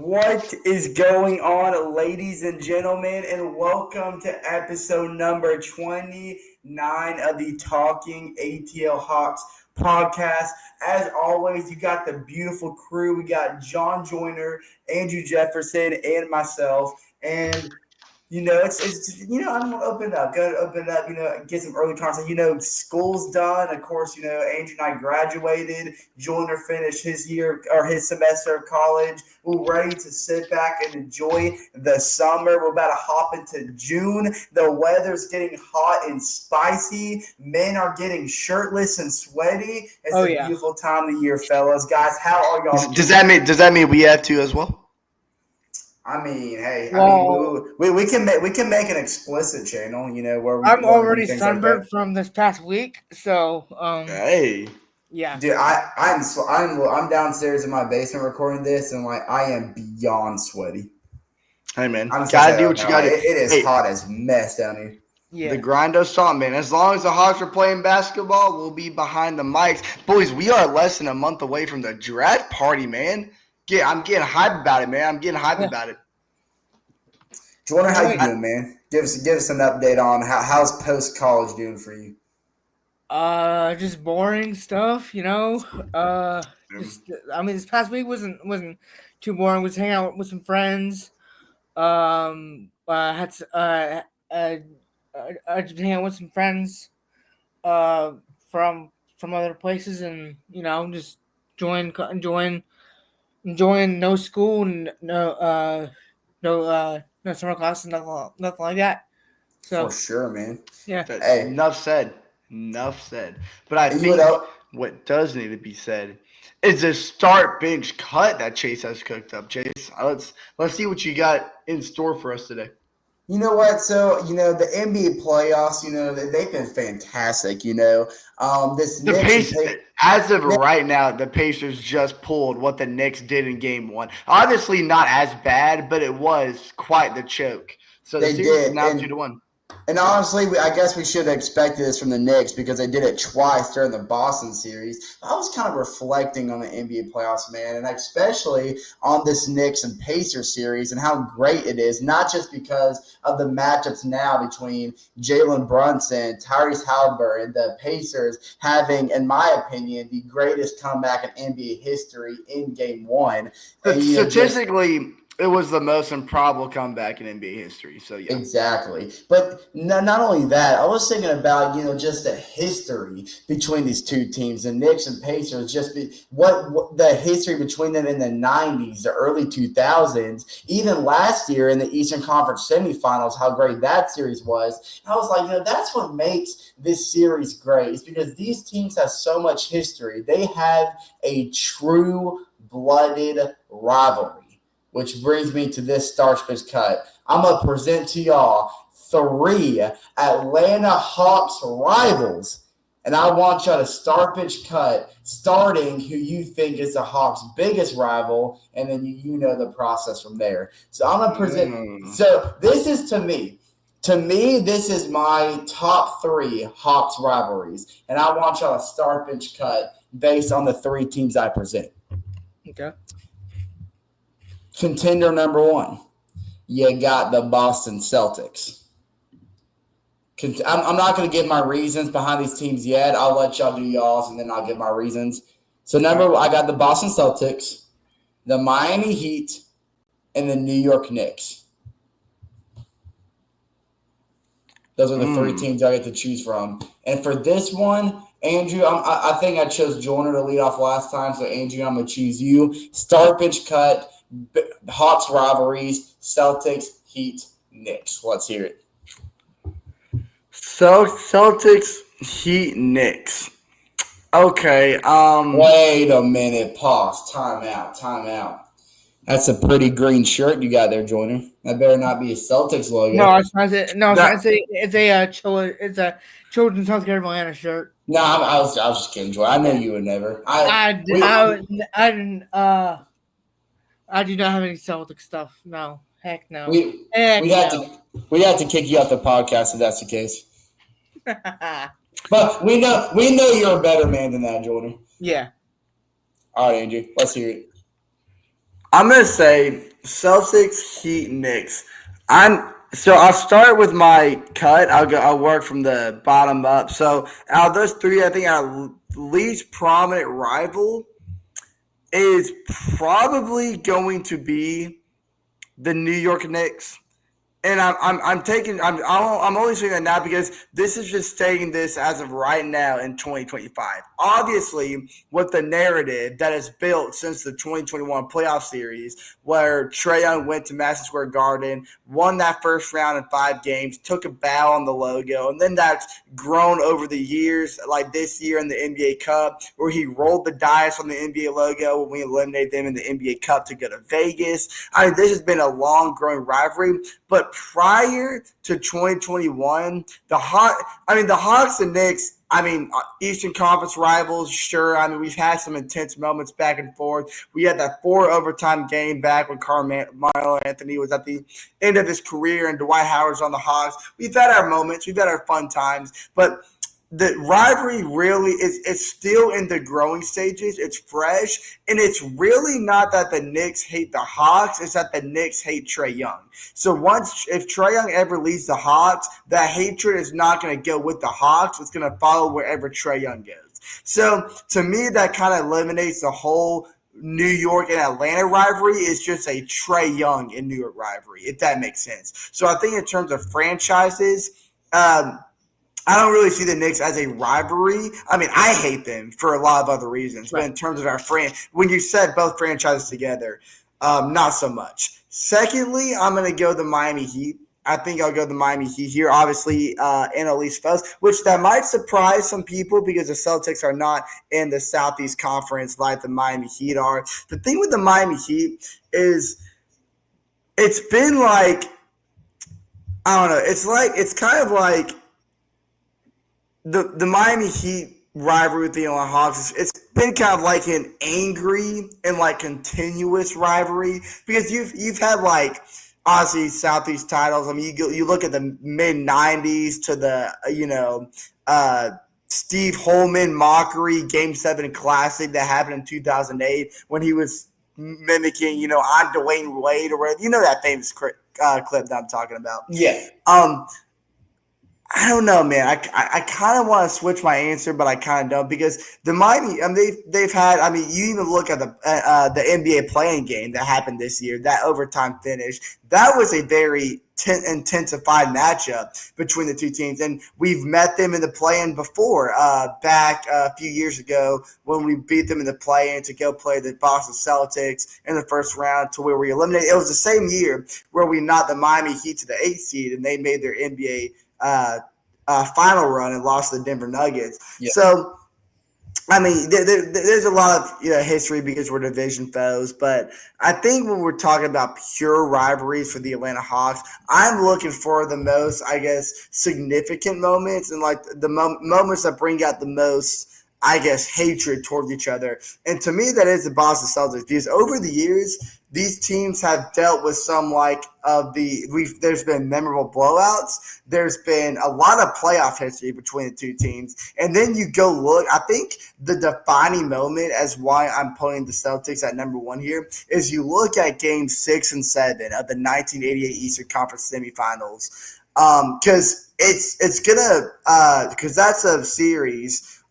What is going on, ladies and gentlemen, and welcome to episode number 29 of the Talking ATL Hawks podcast. As always, you got the beautiful crew. We got John Joyner, Andrew Jefferson, and myself. And I'm gonna open it up. Go to open it up. Get some early content. School's done. Of course, Andrew and I graduated. Joyner finished his year or his semester of college. We're ready to sit back and enjoy the summer. We're about to hop into June. The weather's getting hot and spicy. Men are getting shirtless and sweaty. It's a beautiful time of the year, fellas. Guys, how are y'all? Does that mean we have to as well? I mean, hey, we can make an explicit channel, where I'm already sunburned from this past week, so hey, yeah, dude, I'm downstairs in my basement recording this, and I am beyond sweaty. Hey man, gotta do what you gotta do. It is hot as mess down here. Yeah. The grind does on, man. As long as the Hawks are playing basketball, we'll be behind the mics. Boys, we are less than a month away from the draft party, man. I'm getting hyped about it, man. I'm getting hyped about it. Jordan, how you doing, man? Give us an update on how's post-college doing for you? Just boring stuff, this past week wasn't too boring. Was hanging out with some friends. I just hang out with some friends from other places, and just enjoying no school and no summer classes, nothing like that. So for sure, man. Yeah. Hey, enough said. But I think what does need to be said is the start bench cut that Chase has cooked up. Chase, let's see what you got in store for us today. You know what? So, the NBA playoffs, they've been fantastic, As of right now, the Pacers just pulled what the Knicks did in Game 1. Obviously not as bad, but it was quite the choke. So the series is now 2-1. And honestly, I guess we should have expected this from the Knicks because they did it twice during the Boston series. I was kind of reflecting on the NBA playoffs, man, and especially on this Knicks and Pacers series and how great it is, not just because of the matchups now between Jalen Brunson, Tyrese Halliburton, the Pacers having, in my opinion, the greatest comeback in NBA history in Game 1. Statistically, it was the most improbable comeback in NBA history. So, yeah. Exactly. But not only that, I was thinking about, just the history between these two teams, the Knicks and Pacers, what the history between them in the 90s, the early 2000s, even last year in the Eastern Conference semifinals, how great that series was. And I was like, that's what makes this series great. It's because these teams have so much history. They have a true-blooded rivalry. Which brings me to this start bench cut. I'm going to present to y'all 3 Atlanta Hawks rivals. And I want y'all to start bench cut, starting who you think is the Hawks' biggest rival, and then you know the process from there. So I'm going to present. So this is to me. To me, this is my top 3 Hawks rivalries. And I want y'all to start bench cut based on the 3 teams I present. Okay. Contender number 1, you got the Boston Celtics. I'm not going to give my reasons behind these teams yet. I'll let y'all do y'all's, and then I'll give my reasons. So I got the Boston Celtics, the Miami Heat, and the New York Knicks. Those are the 3 teams I get to choose from. And for this one, Andrew, I think I chose Joyner to lead off last time. So, Andrew, I'm going to choose you. Start bench cut. Hawks rivalries, Celtics, Heat, Knicks. Let's hear it. Celtics, Heat, Knicks. Okay. Wait a minute. Pause. Time out. That's a pretty green shirt you got there, Joyner. That better not be a Celtics logo. No, it's a Children's Healthcare of Atlanta shirt. No, I was just kidding, Joyner. I know you would never. I do not have any Celtic stuff. No. Heck no. We'd have to kick you off the podcast if that's the case. But we know you're a better man than that, Jordan. Yeah. All right, Andrew. Let's hear it. I'm going to say Celtics, Heat, Knicks. I'll start with my cut. I'll work from the bottom up. So out of those three, I think our least prominent rival is probably going to be the New York Knicks. And I'm only saying that now because this is just stating this as of right now in 2025. Obviously, with the narrative that is built since the 2021 playoff series, where Trae Young went to Madison Square Garden, won that first round in 5 games, took a bow on the logo, and then that's grown over the years, like this year in the NBA Cup, where he rolled the dice on the NBA logo when we eliminated them in the NBA Cup to go to Vegas. I mean, this has been a long-growing rivalry, but prior to 2021, the Hawks and Knicks, Eastern Conference rivals, sure. I mean, we've had some intense moments back and forth. We had that 4 overtime game back when Carmelo Anthony was at the end of his career and Dwight Howard's on the Hawks. We've had our moments. We've had our fun times. But the rivalry really it's still in the growing stages. It's fresh, and it's really not that the Knicks hate the Hawks. It's that the Knicks hate Trae Young. So if Trae Young ever leaves the Hawks, that hatred is not going to go with the Hawks. It's going to follow wherever Trae Young goes. So to me, that kind of eliminates the whole New York and Atlanta rivalry. Is just a Trae Young and New York rivalry, if that makes sense. So I think in terms of franchises, I don't really see the Knicks as a rivalry. I mean, I hate them for a lot of other reasons. Right. But in terms of our when you said both franchises together, not so much. Secondly, I'm going to go the Miami Heat. I think I'll go the Miami Heat here, obviously, in at least first, which that might surprise some people because the Celtics are not in the Southeast Conference like the Miami Heat are. The thing with the Miami Heat is it's been like, I don't know, it's kind of like the Miami Heat rivalry with the Atlanta Hawks, it's been kind of like an angry and like continuous rivalry because you've had like obviously Southeast titles. I mean, you look at the mid '90s to the Steve Holman mockery Game 7 Classic that happened in 2008 when he was mimicking I'm Dwayne Wade or whatever. You know that famous clip that I'm talking about. Yeah. I don't know, man. I kind of want to switch my answer, but I kind of don't because the Miami. They've had. I mean, you even look at the NBA playing game that happened this year. That overtime finish. That was a very intensified matchup between the two teams, and we've met them in the play-in before. Back a few years ago when we beat them in the play-in to go play the Boston Celtics in the first round to where we eliminated. It was the same year where we knocked the Miami Heat to the 8th seed, and they made their NBA. Final run and lost to the Denver Nuggets. Yeah. So, I mean, there's a lot of history because we're division foes, but I think when we're talking about pure rivalries for the Atlanta Hawks, I'm looking for the most, I guess, significant moments and like the moments that bring out the most, I guess, hatred towards each other. And to me, that is the Boston Celtics because over the years, these teams have dealt with some there's been memorable blowouts. There's been a lot of playoff history between the two teams. And then you go look, I think the defining moment as why I'm putting the Celtics at number 1 here is you look at games 6 and 7 of the 1988 Eastern Conference semifinals. Cause it's gonna, cause that's a series,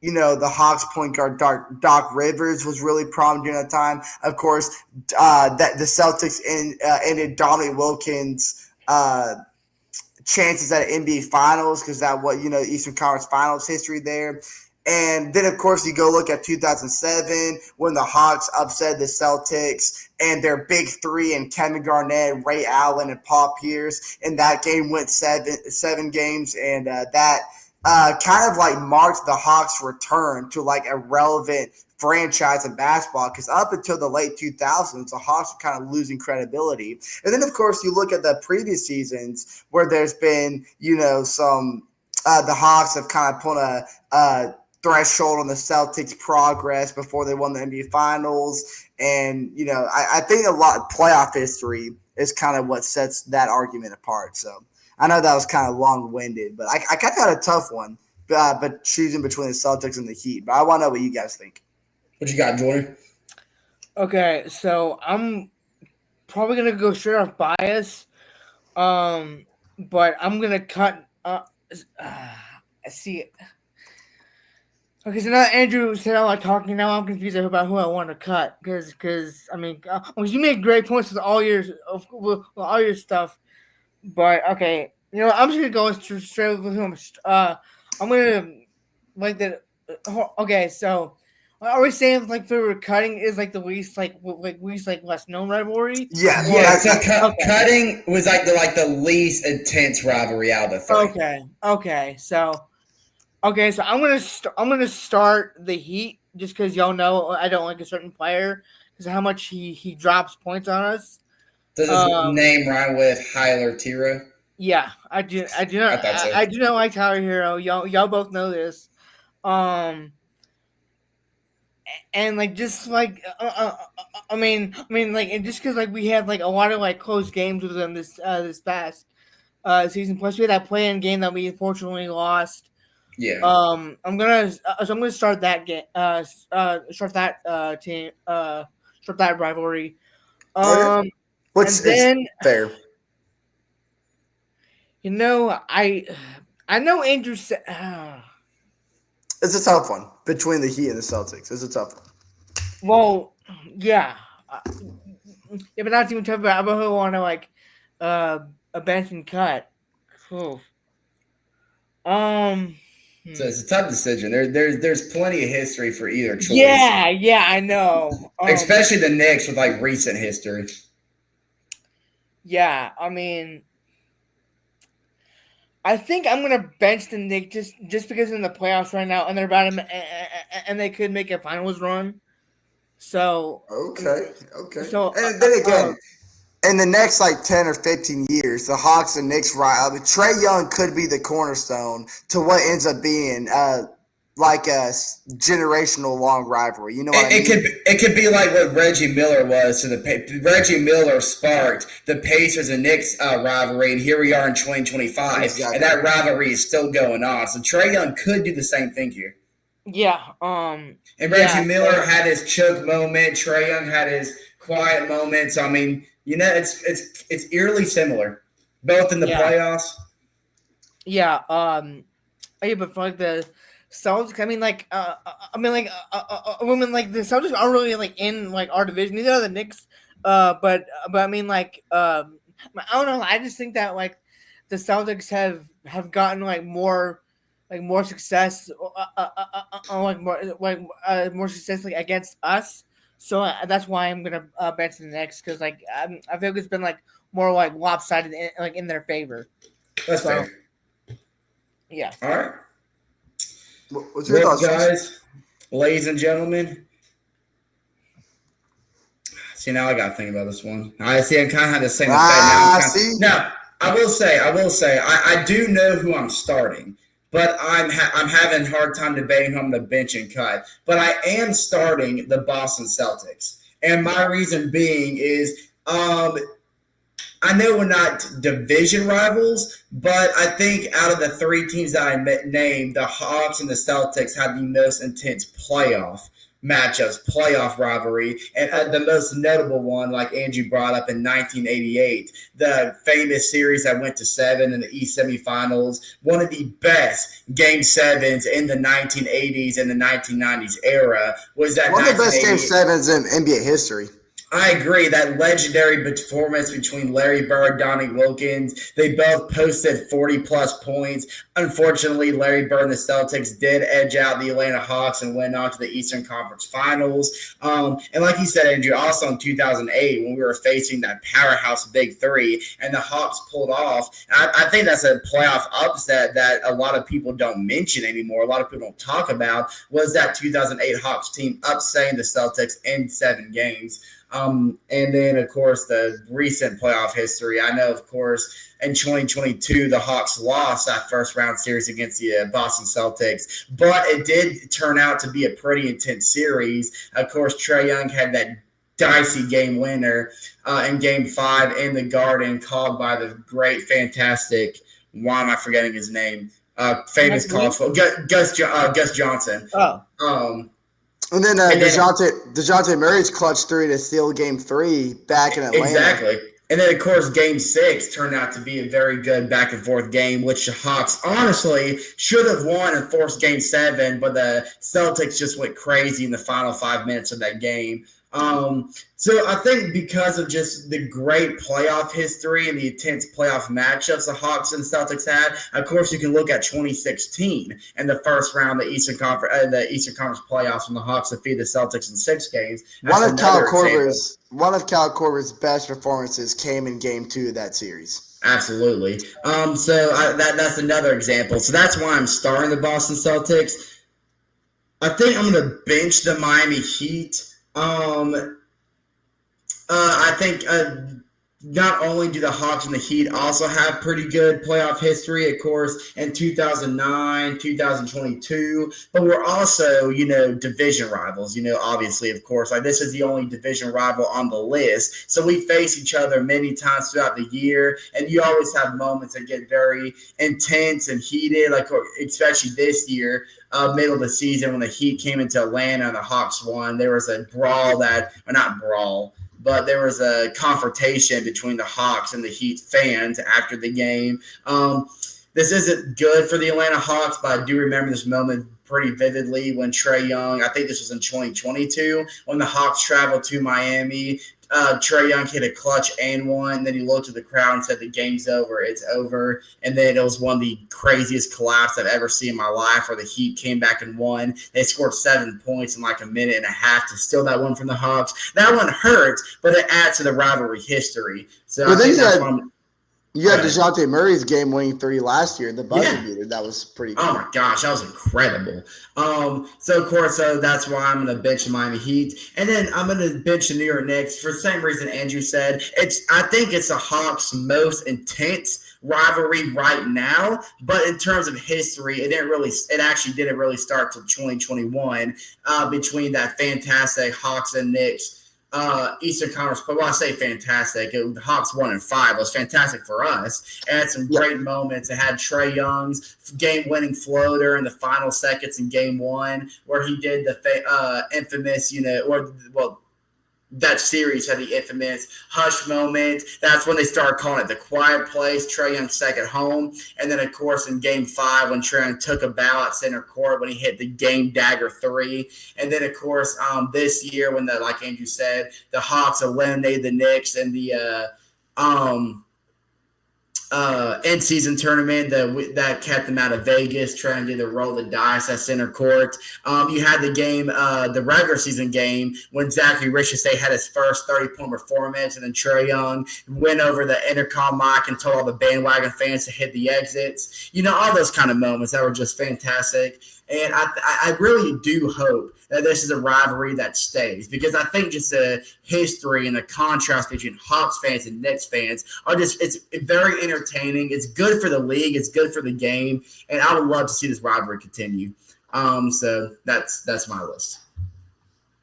the Hawks point guard Doc Rivers was really prominent during that time. Of course, that the Celtics ended Dominique Wilkins' chances at NBA Finals because Eastern Conference Finals history there. And then, of course, you go look at 2007 when the Hawks upset the Celtics and their big three and Kevin Garnett, Ray Allen, and Paul Pierce. And that game went seven games, and that kind of like marked the Hawks' return to like a relevant franchise in basketball because up until the late 2000s, the Hawks were kind of losing credibility. And then, of course, you look at the previous seasons where there's been, some the Hawks have kind of put a threshold on the Celtics' progress before they won the NBA Finals. And, I think a lot of playoff history is kind of what sets that argument apart. So I know that was kind of long-winded, but I kind of had a tough one, but choosing between the Celtics and the Heat. But I want to know what you guys think. What you got, Jordan? Okay, so I'm probably gonna go straight off bias. But I'm gonna cut. See. Okay, so now Andrew said I like talking. Now I'm confused about who I want to cut because I mean, you made great points with all your stuff. But okay, I'm just gonna go straight with him. I'm gonna like the. Okay, so are we saying like favorite cutting is like the least less known rivalry? Yeah, cutting was like the least intense rivalry out of the three. Okay, so I'm gonna start the Heat just because y'all know I don't like a certain player because of how much he drops points on us. Does his name rhyme with Hyler Tiro? Yeah, I do not. I do not like Tyler Hero. Y'all both know this. And like just like I mean like and just because like we had like a lot of like close games with them this past season. Plus we had that play-in game that we unfortunately lost. Yeah. I'm gonna start that game. Start that team. Start that rivalry. Which and then is fair. I know Andrew said. It's a tough one between the Heat and the Celtics. It's a tough one. Well, yeah. But not even tough about who I want to like a bench and cut. Cool. So it's a tough decision. There's plenty of history for either choice. Yeah, I know. Especially the Knicks with like recent history. Yeah, I mean, I think I'm gonna bench the Knicks just because in the playoffs right now, and they're about and they could make a finals run. So okay. So and then again, in the next like 10 or 15 years, the Hawks and Knicks Trae Young could be the cornerstone to what ends up being like a generational long rivalry. You know what I mean? It could be like what Reggie Miller was to the Reggie Miller sparked the Pacers and Knicks rivalry, and here we are in 2025, exactly. And that rivalry is still going on. So Trae Young could do the same thing here. Yeah. And Reggie Miller had his choke moment. Trae Young had his quiet moments. I mean, it's eerily similar, both in the playoffs. Yeah. But for like the Celtics, I mean, like the Celtics aren't really like in like our division. Neither are the Knicks. But I mean, like, I don't know. I just think that like the Celtics have gotten like more success, more success like against us. So that's why I'm gonna bench the Knicks because like I feel like it's been like more like lopsided in their favor. That's fair. Yeah. All right. What's your thoughts, guys? Ladies and gentlemen. See, now I got to think about this one. I see. I kind of had the same effect now. Now, I will say, I do know who I'm starting. But I'm having a hard time debating who I'm going to bench and cut. But I am starting the Boston Celtics. And my reason being is I know we're not division rivals, but I think out of the three teams that I named, the Hawks and the Celtics have the most intense playoff matchups, playoff rivalry, and the most notable one, like Andrew brought up in 1988, the famous series that went to 7 in the East semifinals, one of the best Game 7s in the 1980s and the 1990s era was that one of the best Game 7s in NBA history. I agree. That legendary performance between Larry Bird, Donnie Wilkins, they both posted 40-plus points. Unfortunately, Larry Bird and the Celtics did edge out the Atlanta Hawks and went on to the Eastern Conference Finals. And like you said, Andrew, also in 2008 when we were facing that powerhouse Big Three and the Hawks pulled off. I think that's a playoff upset that a lot of people don't mention anymore. A lot of people don't talk about was that 2008 Hawks team upsetting the Celtics in 7 games. And then, of course, the recent playoff history. I know, of course, in 2022, the Hawks lost that first-round series against the Boston Celtics. But it did turn out to be a pretty intense series. Of course, Trae Young had that dicey game winner in Game 5 in the Garden called by the great, fantastic, why am I forgetting his name? Famous college football, Gus Johnson. And then DeJounte Murray's clutch three to steal Game 3 back in Atlanta. Exactly. And then, of course, Game 6 turned out to be a very good back-and-forth game, which the Hawks honestly should have won and forced Game 7, but the Celtics just went crazy in the final 5 minutes of that game. So I think because of just the great playoff history and the intense playoff matchups the Hawks and the Celtics had, of course you can look at 2016 and the first round of the Eastern Conference playoffs when the Hawks defeated the Celtics in 6 games. One of Kyle Korver's best performances came in Game 2 of that series. Absolutely. That's another example. So that's why I'm starting the Boston Celtics. I think I'm going to bench the Miami Heat. I think not only do the Hawks and the Heat also have pretty good playoff history, of course, in 2009, 2022, but we're also, division rivals, obviously, of course. Like, this is the only division rival on the list. So we face each other many times throughout the year, and you always have moments that get very intense and heated, like especially this year. Middle of the season when the Heat came into Atlanta and the Hawks won, there was a but there was a confrontation between the Hawks and the Heat fans after the game. This isn't good for the Atlanta Hawks, but I do remember this moment pretty vividly when Trae Young, I think this was in 2022, when the Hawks traveled to Miami. Trae Young hit a clutch and one. And then he looked at the crowd and said, "The game's over. It's over." And then it was one of the craziest collapses I've ever seen in my life, where the Heat came back and won. They scored 7 points in like a minute and a half to steal that one from the Hawks. That one hurts, but it adds to the rivalry history. So I think that's one. You had DeJounte Murray's game-winning 3 last year, the buzzer beater. That was pretty cool. Oh, my gosh. That was incredible. So, of course, that's why I'm going to bench the Miami Heat. And then I'm going to bench the New York Knicks for the same reason Andrew said. I think it's the Hawks' most intense rivalry right now. But in terms of history, it actually didn't really start till 2021 between that fantastic Hawks and Knicks Eastern Conference, but when I say fantastic, the Hawks 1-5. It was fantastic for us. It had some great moments. It had Trae Young's game-winning floater in the final seconds in Game 1, where he did the infamous, that series had the infamous hush moment. That's when they started calling it the quiet place. Trae Young's second home. And then, of course, in Game 5, when Trae Young took a bow at center court when he hit the game dagger 3. And then, of course, this year when, like Andrew said, the Hawks eliminated the Knicks in the in-season tournament that kept them out of Vegas, trying to roll the dice at center court. You had the game, the regular season game, when Zachary Richardson had his first 30-point performance, and then Trae Young went over the intercom mic and told all the bandwagon fans to hit the exits. All those kind of moments that were just fantastic. And I really do hope that this is a rivalry that stays, because I think just the history and the contrast between Hawks fans and Knicks fans it's very entertaining. It's good for the league. It's good for the game. And I would love to see this rivalry continue. So that's my list.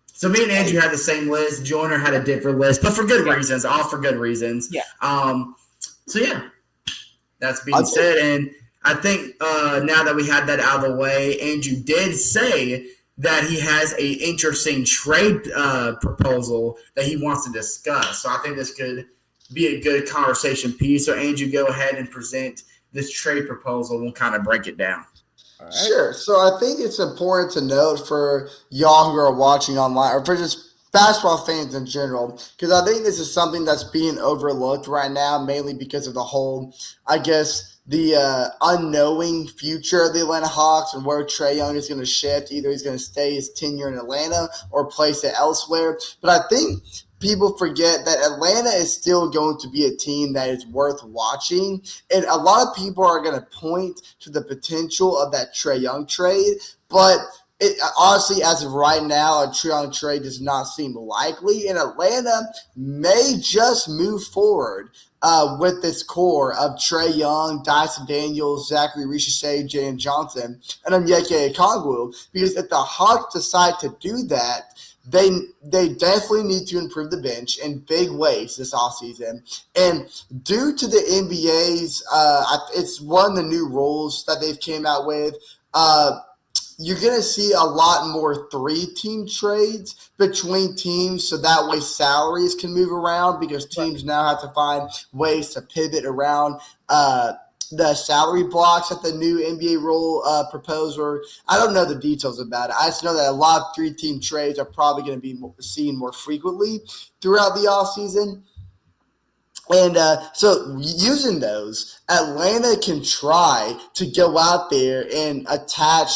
So me and Andrew had the same list. Joyner had a different list, but for good reasons, all for good reasons. Yeah. That's being said. And I think now that we had that out of the way, Andrew did say that he has a interesting trade proposal that he wants to discuss. So I think this could be a good conversation piece. So Andrew, go ahead and present this trade proposal. We'll kind of break it down. All right. Sure. So I think it's important to note for y'all who are watching online, or for just basketball fans in general, because I think this is something that's being overlooked right now, mainly because of the whole, the unknowing future of the Atlanta Hawks and where Trae Young is going to shift. Either he's going to stay his tenure in Atlanta or place it elsewhere. But I think people forget that Atlanta is still going to be a team that is worth watching. And a lot of people are going to point to the potential of that Trae Young trade. But honestly, as of right now, a Trae Young trade does not seem likely. And Atlanta may just move forward with this core of Trae Young, Dyson Daniels, Zachary Richardson, Jalen Johnson, and Onyeka Okongwu. Because if the Hawks decide to do that, they definitely need to improve the bench in big ways this offseason. And due to the NBA's, it's one of the new rules that they've came out with, you're going to see a lot more 3-team trades between teams, so that way salaries can move around because teams now have to find ways to pivot around the salary blocks that the new NBA rule proposed. Or I don't know the details about it. I just know that a lot of 3-team trades are probably going to be seen more frequently throughout the offseason. And so using those, Atlanta can try to go out there and attach,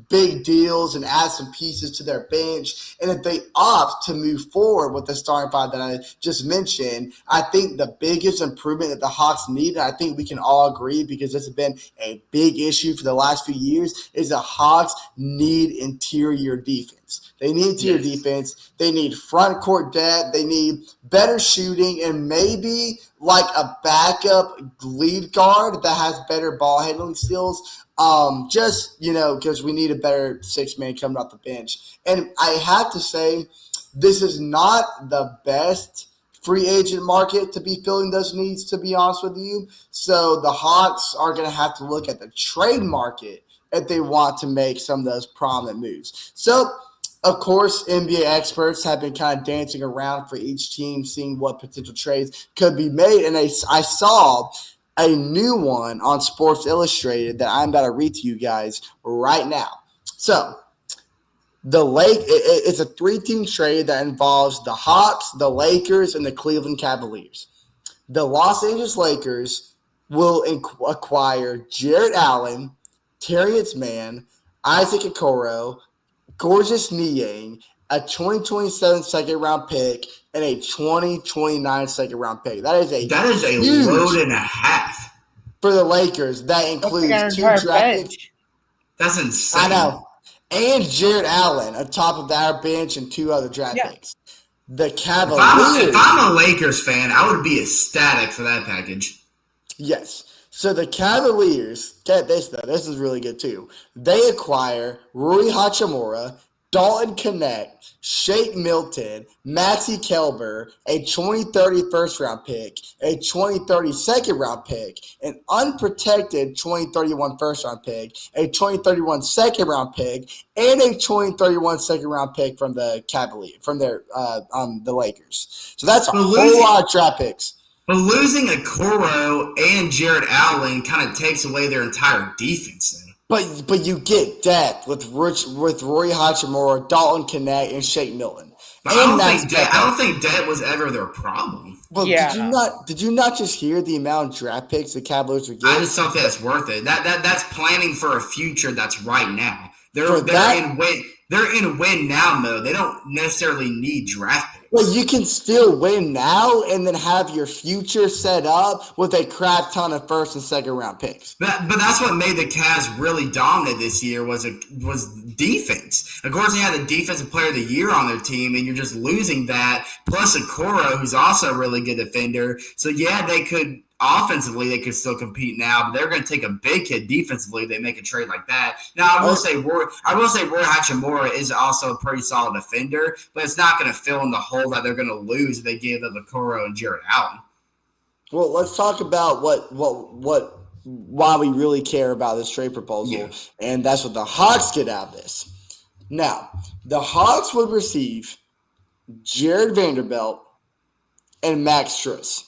big deals and add some pieces to their bench. And if they opt to move forward with the starting five that I just mentioned, I think the biggest improvement that the Hawks need, and I think we can all agree because this has been a big issue for the last few years, is the Hawks need interior defense. They need interior defense. They need front court depth. They need better shooting and maybe like a backup lead guard that has better ball handling skills. Because we need a better 6-man coming off the bench. And I have to say, this is not the best free agent market to be filling those needs, to be honest with you. So the Hawks are going to have to look at the trade market if they want to make some of those prominent moves. So, of course, NBA experts have been kind of dancing around for each team, seeing what potential trades could be made. And I saw a new one on Sports Illustrated that I'm about to read to you guys right now. So, it's a 3-team trade that involves the Hawks, the Lakers, and the Cleveland Cavaliers. The Los Angeles Lakers will acquire Jared Allen, Terrence Mann, Isaac Okoro, Gorgeous Niang, a 2027 second-round pick, and a 2029 second-round pick. That is a load and a half for the Lakers. That includes 2 draft picks. That's insane. I know. And Jared Allen on top of our bench and 2 other draft picks. The Cavaliers. If I'm a Lakers fan, I would be ecstatic for that package. Yes. So the Cavaliers, get this though, this is really good too. They acquire Rui Hachimura, Dalton Connect, Shake Milton, Maxi Kelber, a 2030 first-round pick, a 2030 second-round pick, an unprotected 2031 first-round pick, a 2031 second-round pick, and a 2031 second-round pick from the Cavaliers, from the Lakers. So that's a whole lot of draft picks. But losing Okoro and Jared Allen kind of takes away their entire defense then. But you get depth with Roy Hachimura, Dalton Connect, and Shake Milton. But I don't think depth was ever their problem. Well, did you not just hear the amount of draft picks the Cavaliers were getting? I just don't think that's worth it. That's planning for a future that's right now. They're in win now mode. They don't necessarily need draft picks. Well, you can still win now and then have your future set up with a crap ton of first and second round picks. But that's what made the Cavs really dominant this year was defense. Of course, they had the defensive player of the year on their team, and you're just losing that. Plus Okoro, who's also a really good defender. So yeah, they could. Offensively, they could still compete now, but they're going to take a big hit defensively if they make a trade like that. Now, I will say Roy Hachimura is also a pretty solid defender, but it's not going to fill in the hole that they're going to lose if they give up Okoro and Jared Allen. Well, let's talk about why we really care about this trade proposal, and that's what the Hawks get out of this. Now, the Hawks would receive Jared Vanderbilt and Max Strus.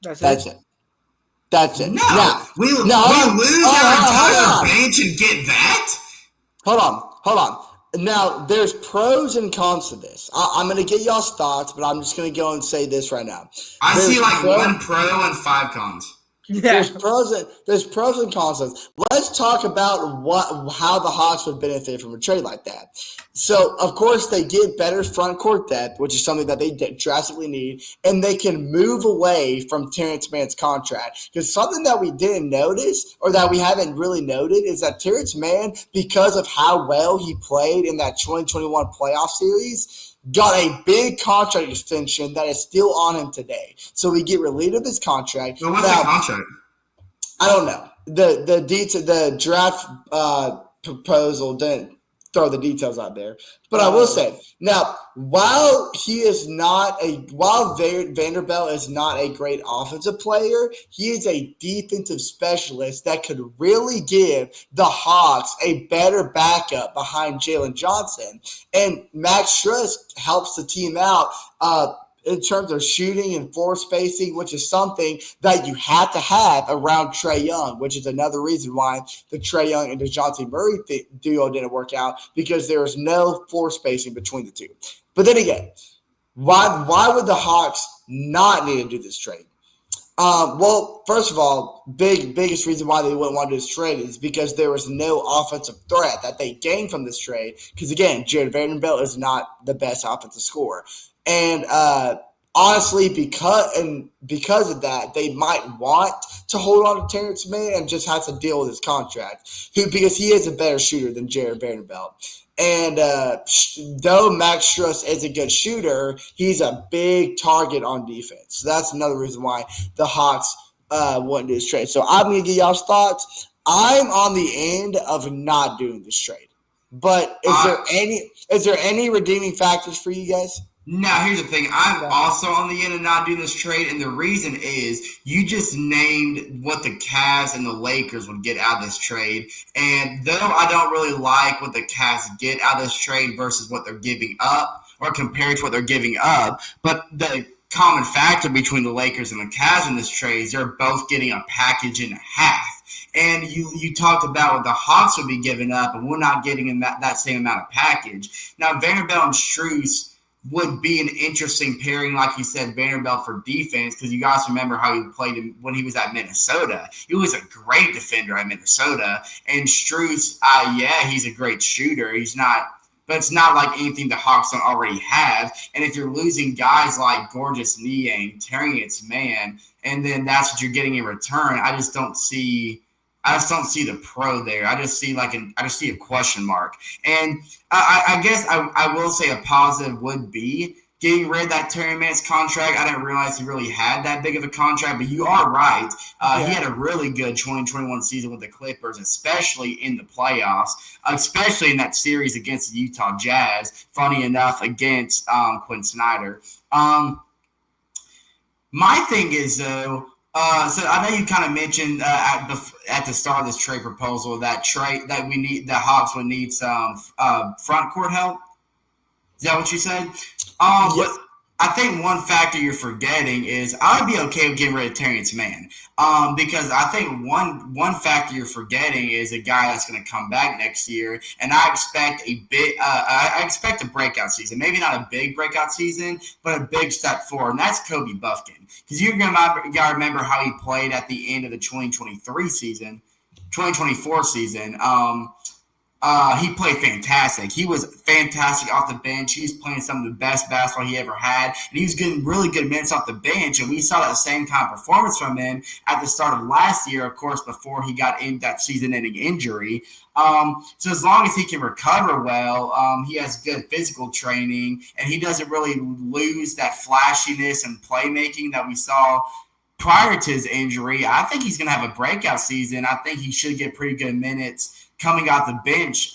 That's it. No, now, we lose our entire bench and get that? Hold on. Now, there's pros and cons to this. I'm going to get y'all's thoughts, but I'm just going to go and say this right now. I see one pro and 5 cons. Yeah. There's pros and cons. Let's talk about how the Hawks would benefit from a trade like that. So, of course, they get better front court depth, which is something that they drastically need, and they can move away from Terrence Mann's contract. Because something that we didn't notice, or that we haven't really noted, is that Terrence Mann, because of how well he played in that 2021 playoff series, got a big contract extension that is still on him today. So we get relieved of his contract. Well, what's the contract? I don't know. The draft proposal didn't throw the details out there. But I will say, now, while Vanderbilt is not a great offensive player, he is a defensive specialist that could really give the Hawks a better backup behind Jalen Johnson. And Max Strus helps the team out in terms of shooting and floor spacing, which is something that you have to have around Trae Young, which is another reason why the Trae Young and DeJounte Murray duo didn't work out, because there was no floor spacing between the two. But then again, why would the Hawks not need to do this trade? Well, first of all, biggest reason why they wouldn't want to do this trade is because there was no offensive threat that they gained from this trade. Because again, Jared Vanderbilt is not the best offensive scorer. And honestly, because of that, they might want to hold on to Terrence Mann and just have to deal with his contract, because he is a better shooter than Jared Vanderbilt. And though Max Strus is a good shooter, he's a big target on defense. So that's another reason why the Hawks wouldn't do this trade. So I'm going to give y'all's thoughts. I'm on the end of not doing this trade. But is there any redeeming factors for you guys? Now, here's the thing. I'm also on the end of not doing this trade, and the reason is you just named what the Cavs and the Lakers would get out of this trade. And though I don't really like what the Cavs get out of this trade versus what they're giving up, or compared to what they're giving up, but the common factor between the Lakers and the Cavs in this trade is they're both getting a package and a half. And you talked about what the Hawks would be giving up, and we're not getting in that same amount of package. Now, Vanderbilt and Strus would be an interesting pairing, like you said, Vanderbilt for defense, because you guys remember how he played when he was at Minnesota. He was a great defender at Minnesota. And Strus, he's a great shooter. He's not, but it's not like anything the Hawks don't already have. And if you're losing guys like Gorgeous Niang, Terrence Mann, and then that's what you're getting in return, I just don't see the pro there. I just see a question mark. And I guess I will say a positive would be getting rid of that Terry Mann's contract. I didn't realize he really had that big of a contract, but you are right. He had a really good 2021 season with the Clippers, especially in the playoffs, especially in that series against the Utah Jazz, funny enough, against Quinn Snyder. My thing is, though, so I know you kind of mentioned at the start of this trade proposal that the Hawks would need some front court help. Is that what you said? Yes. But I think one factor you're forgetting is I would be okay with getting rid of Terrence Mann, because I think one factor you're forgetting is a guy that's going to come back next year, and I expect I expect a breakout season. Maybe not a big breakout season, but a big step forward, and that's Kobe Buffkin. Because you got to remember how he played at the end of the 2024 season. He played fantastic. He was fantastic off the bench. He was playing some of the best basketball he ever had. And he was getting really good minutes off the bench. And we saw that same kind of performance from him at the start of last year, of course, before he got in that season-ending injury. So as long as he can recover well, he has good physical training, and he doesn't really lose that flashiness and playmaking that we saw prior to his injury. I think he's going to have a breakout season. I think he should get pretty good minutes coming out the bench.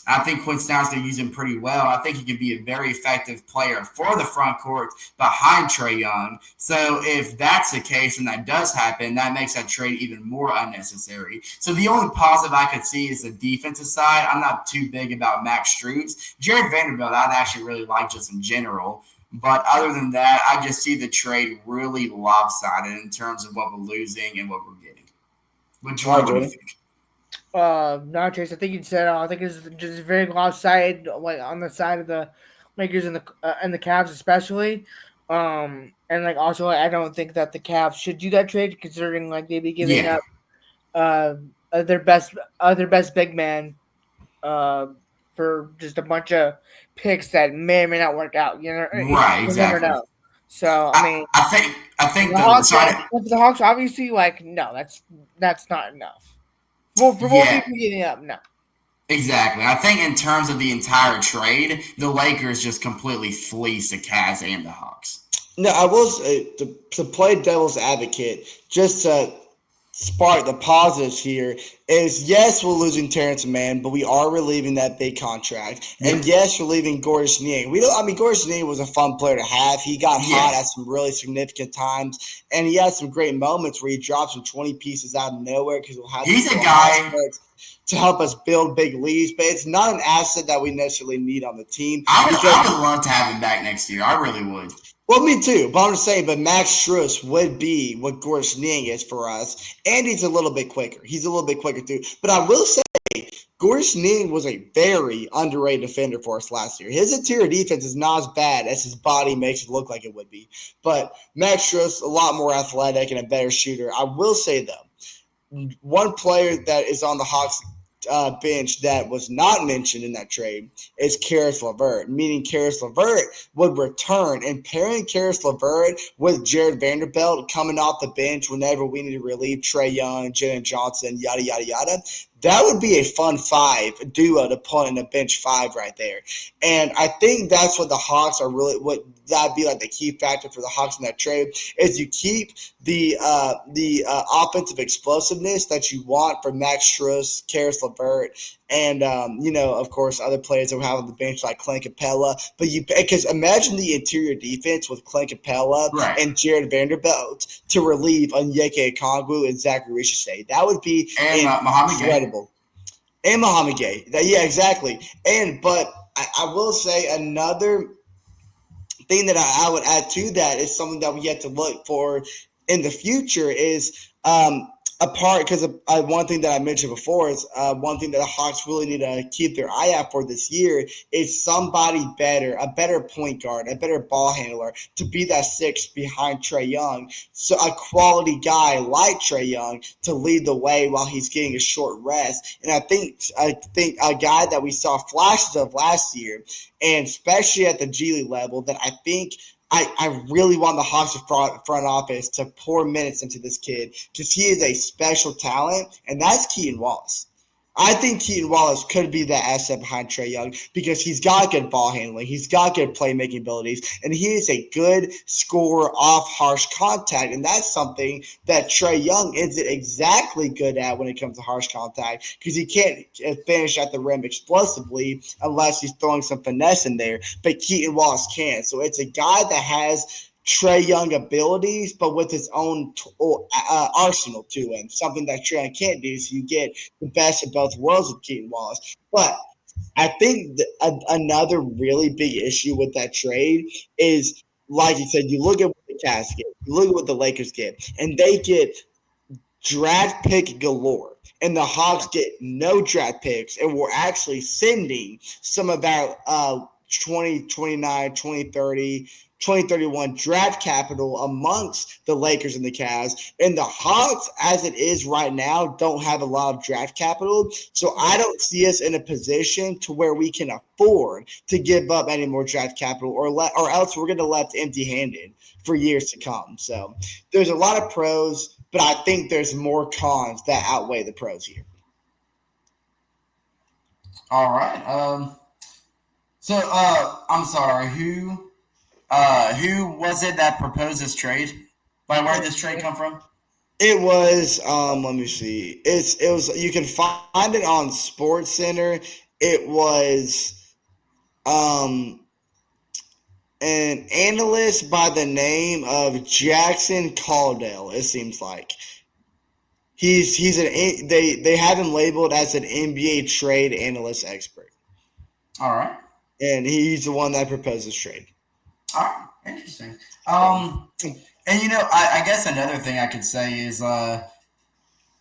I think Quinn Snyder's going to use him pretty well. I think he can be a very effective player for the front court behind Trae Young. So if that's the case and that does happen, that makes that trade even more unnecessary. So the only positive I could see is the defensive side. I'm not too big about Max Strus. Jared Vanderbilt, I'd actually really like just in general. But other than that, I just see the trade really lopsided in terms of what we're losing and what we're getting. What do you think? No, Chase. I think you said. I think it's just very lopsided, like on the side of the Lakers and the Cavs, especially. And like also, I don't think that the Cavs should do that trade, considering like they'd be giving up their best big man for just a bunch of picks that may or may not work out. You know, right? Exactly. Never know. So I mean, I think the Hawks obviously like no, that's not enough. Well, for both people getting up, no. Exactly. I think in terms of the entire trade, the Lakers just completely fleeced the Cavs and the Hawks. No, I will say, to play devil's advocate, just to spark the positives here is, yes, we're losing Terrence Mann, but we are relieving that big contract. Yeah. And yes, we're leaving Gordon Niang. Gordon Niang was a fun player to have. He got hot at some really significant times, and he had some great moments where he dropped some 20 pieces out of nowhere because he's a guy to help us build big leads, but it's not an asset that we necessarily need on the team. I would love to have him back next year. I really would. Well, me too, but I'm just saying, but Max Strus would be what Gordon Niang is for us, and he's a little bit quicker. He's a little bit quicker too. But I will say, Gordon Niang was a very underrated defender for us last year. His interior defense is not as bad as his body makes it look like it would be. But Max Strus, a lot more athletic and a better shooter. I will say, though, one player that is on the Hawks bench that was not mentioned in that trade is Karis LeVert, meaning Karis LeVert would return, and pairing Karis LeVert with Jared Vanderbilt coming off the bench whenever we need to relieve Trae Young, Jalen Johnson, yada, yada, yada. That would be a fun duo to put in a bench five right there. And I think that's what the Hawks are really, what that'd be like the key factor for the Hawks in that trade is you keep the offensive explosiveness that you want from Max Strus, Karis LeVert, and of course, other players that we have on the bench like Clint Capella. But because imagine the interior defense with Clint Capella and Jared Vanderbilt to relieve Onyeka Okongwu and Zachary Richardson. That would be incredible. And Muhammad Gay. Yeah, exactly. But I will say another thing that I would add to that is something that we have to look for in the future is because one thing that I mentioned before is one thing that the Hawks really need to keep their eye out for this year is somebody better, a better point guard, a better ball handler to be that sixth behind Trae Young. So a quality guy like Trae Young to lead the way while he's getting a short rest. And I think a guy that we saw flashes of last year, and especially at the G League level, that I think I really want the Hawks front office to pour minutes into this kid because he is a special talent, and that's Keaton Wallace. I think Keaton Wallace could be that asset behind Trae Young because he's got good ball handling, he's got good playmaking abilities, and he is a good scorer off harsh contact, and that's something that Trae Young isn't exactly good at when it comes to harsh contact because he can't finish at the rim explosively unless he's throwing some finesse in there, but Keaton Wallace can. So it's a guy that has Trae Young abilities, but with his own arsenal to him, something that Trae Young can't do. So you get the best of both worlds with Keaton Wallace. But I think another really big issue with that trade is, like you said, you look at what the Cavs get, you look at what the Lakers get, and they get draft pick galore. And the Hawks get no draft picks, and we're actually sending some of our 2029, 2030, 2031 draft capital amongst the Lakers and the Cavs. And the Hawks, as it is right now, don't have a lot of draft capital. So I don't see us in a position to where we can afford to give up any more draft capital or else we're going to left empty-handed for years to come. So there's a lot of pros, but I think there's more cons that outweigh the pros here. All right. So I'm sorry, who was it that proposed this trade? Like, where did this trade come from? It was let me see. It was you can find it on Sports Center. It was an analyst by the name of Jackson Caldwell, it seems like. They have him labeled as an NBA trade analyst expert. All right. And he's the one that proposed this trade. All right. Interesting. And I guess another thing I could say is I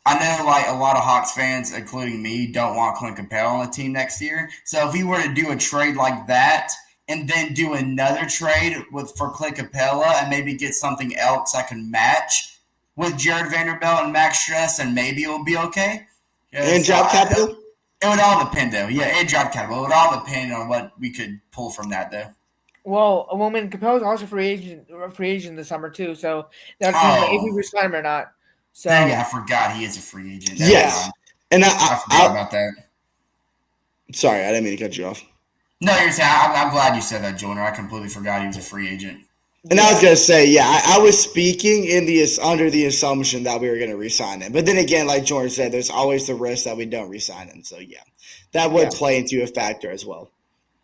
know like a lot of Hawks fans, including me, don't want Clint Capella on the team next year. So if we were to do a trade like that and then do another trade for Clint Capella and maybe get something else that can match with Jared Vanderbilt and Max Strus, and maybe it'll be okay. And draft capital? It would all depend, though. Yeah, and draft capital. It would all depend on what we could pull from that, though. Well, a woman Capella's also free agent this summer too. So that depends if we resign him or not. So yeah, I forgot he is a free agent. Yes, and I forgot about that. Sorry, I didn't mean to cut you off. No, you're saying I'm glad you said that, Joyner. I completely forgot he was a free agent. And I was gonna say, I was speaking under the assumption that we were gonna re-sign him, but then again, like Jordan said, there's always the risk that we don't re-sign him. So that would play into a factor as well.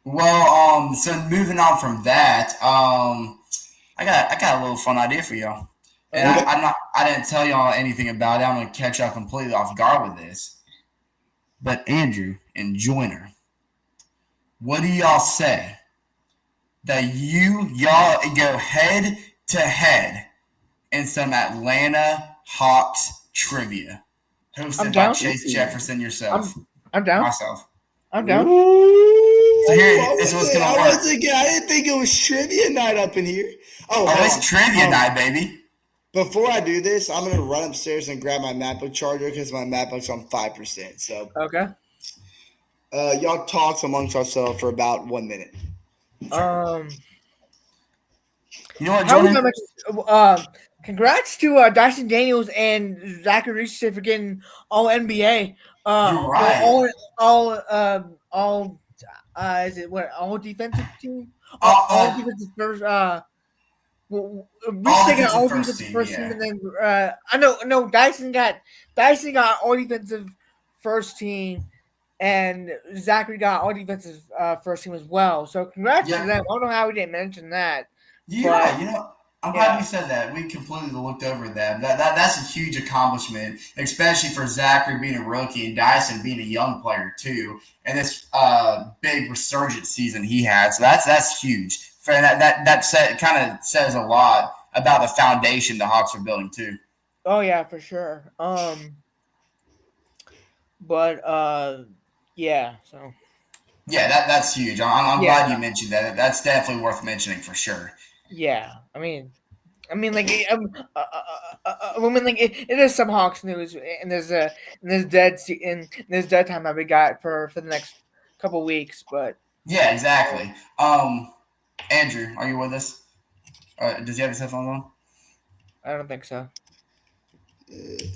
Well, so moving on from that, I got a little fun idea for y'all, and I didn't tell y'all anything about it. I'm gonna catch y'all completely off guard with this. But Andrew and Joyner, what do y'all say that y'all go head to head in some Atlanta Hawks trivia, hosted by Chase Jefferson, yourself? I'm down. Myself. I'm down. So here, this is what's gonna work. I didn't think it was trivia night up in here. Oh, it's trivia night, baby. Before I do this, I'm gonna run upstairs and grab my MacBook charger because my MacBook's on 5%. So okay. Y'all talk amongst ourselves for about 1 minute. You know what, Jordan? Congrats to Dyson Daniels and Zachary Reese for getting all NBA. You're right. All is it what all defensive team? All defensive first. Reese taking all defensive first team, and then I know Dyson got all defensive first team, and Zachary got all defensive first team as well. So congrats to them. I don't know how we didn't mention that. Yeah, I'm glad you said that. We completely looked over that. That's a huge accomplishment, especially for Zachary being a rookie and Dyson being a young player too, and this big resurgent season he had. So that's huge. That kind of says a lot about the foundation the Hawks are building too. Oh yeah, for sure. So. Yeah, that's huge. I'm glad you mentioned that. That's definitely worth mentioning for sure. Yeah, I mean, like, it is some Hawks news, and there's dead time that we got for the next couple weeks, but yeah, exactly. Andrew, are you with us? Does he have his headphones on? I don't think so.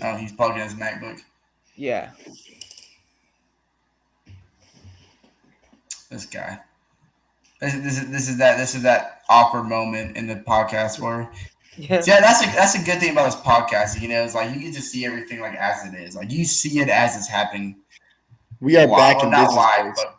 Oh, he's plugged in his MacBook. Yeah. This guy. This is that awkward moment in the podcast where that's a good thing about this podcast. It's like you get to see everything like as it is. Like you see it as it's happening. We are back in business. Live, but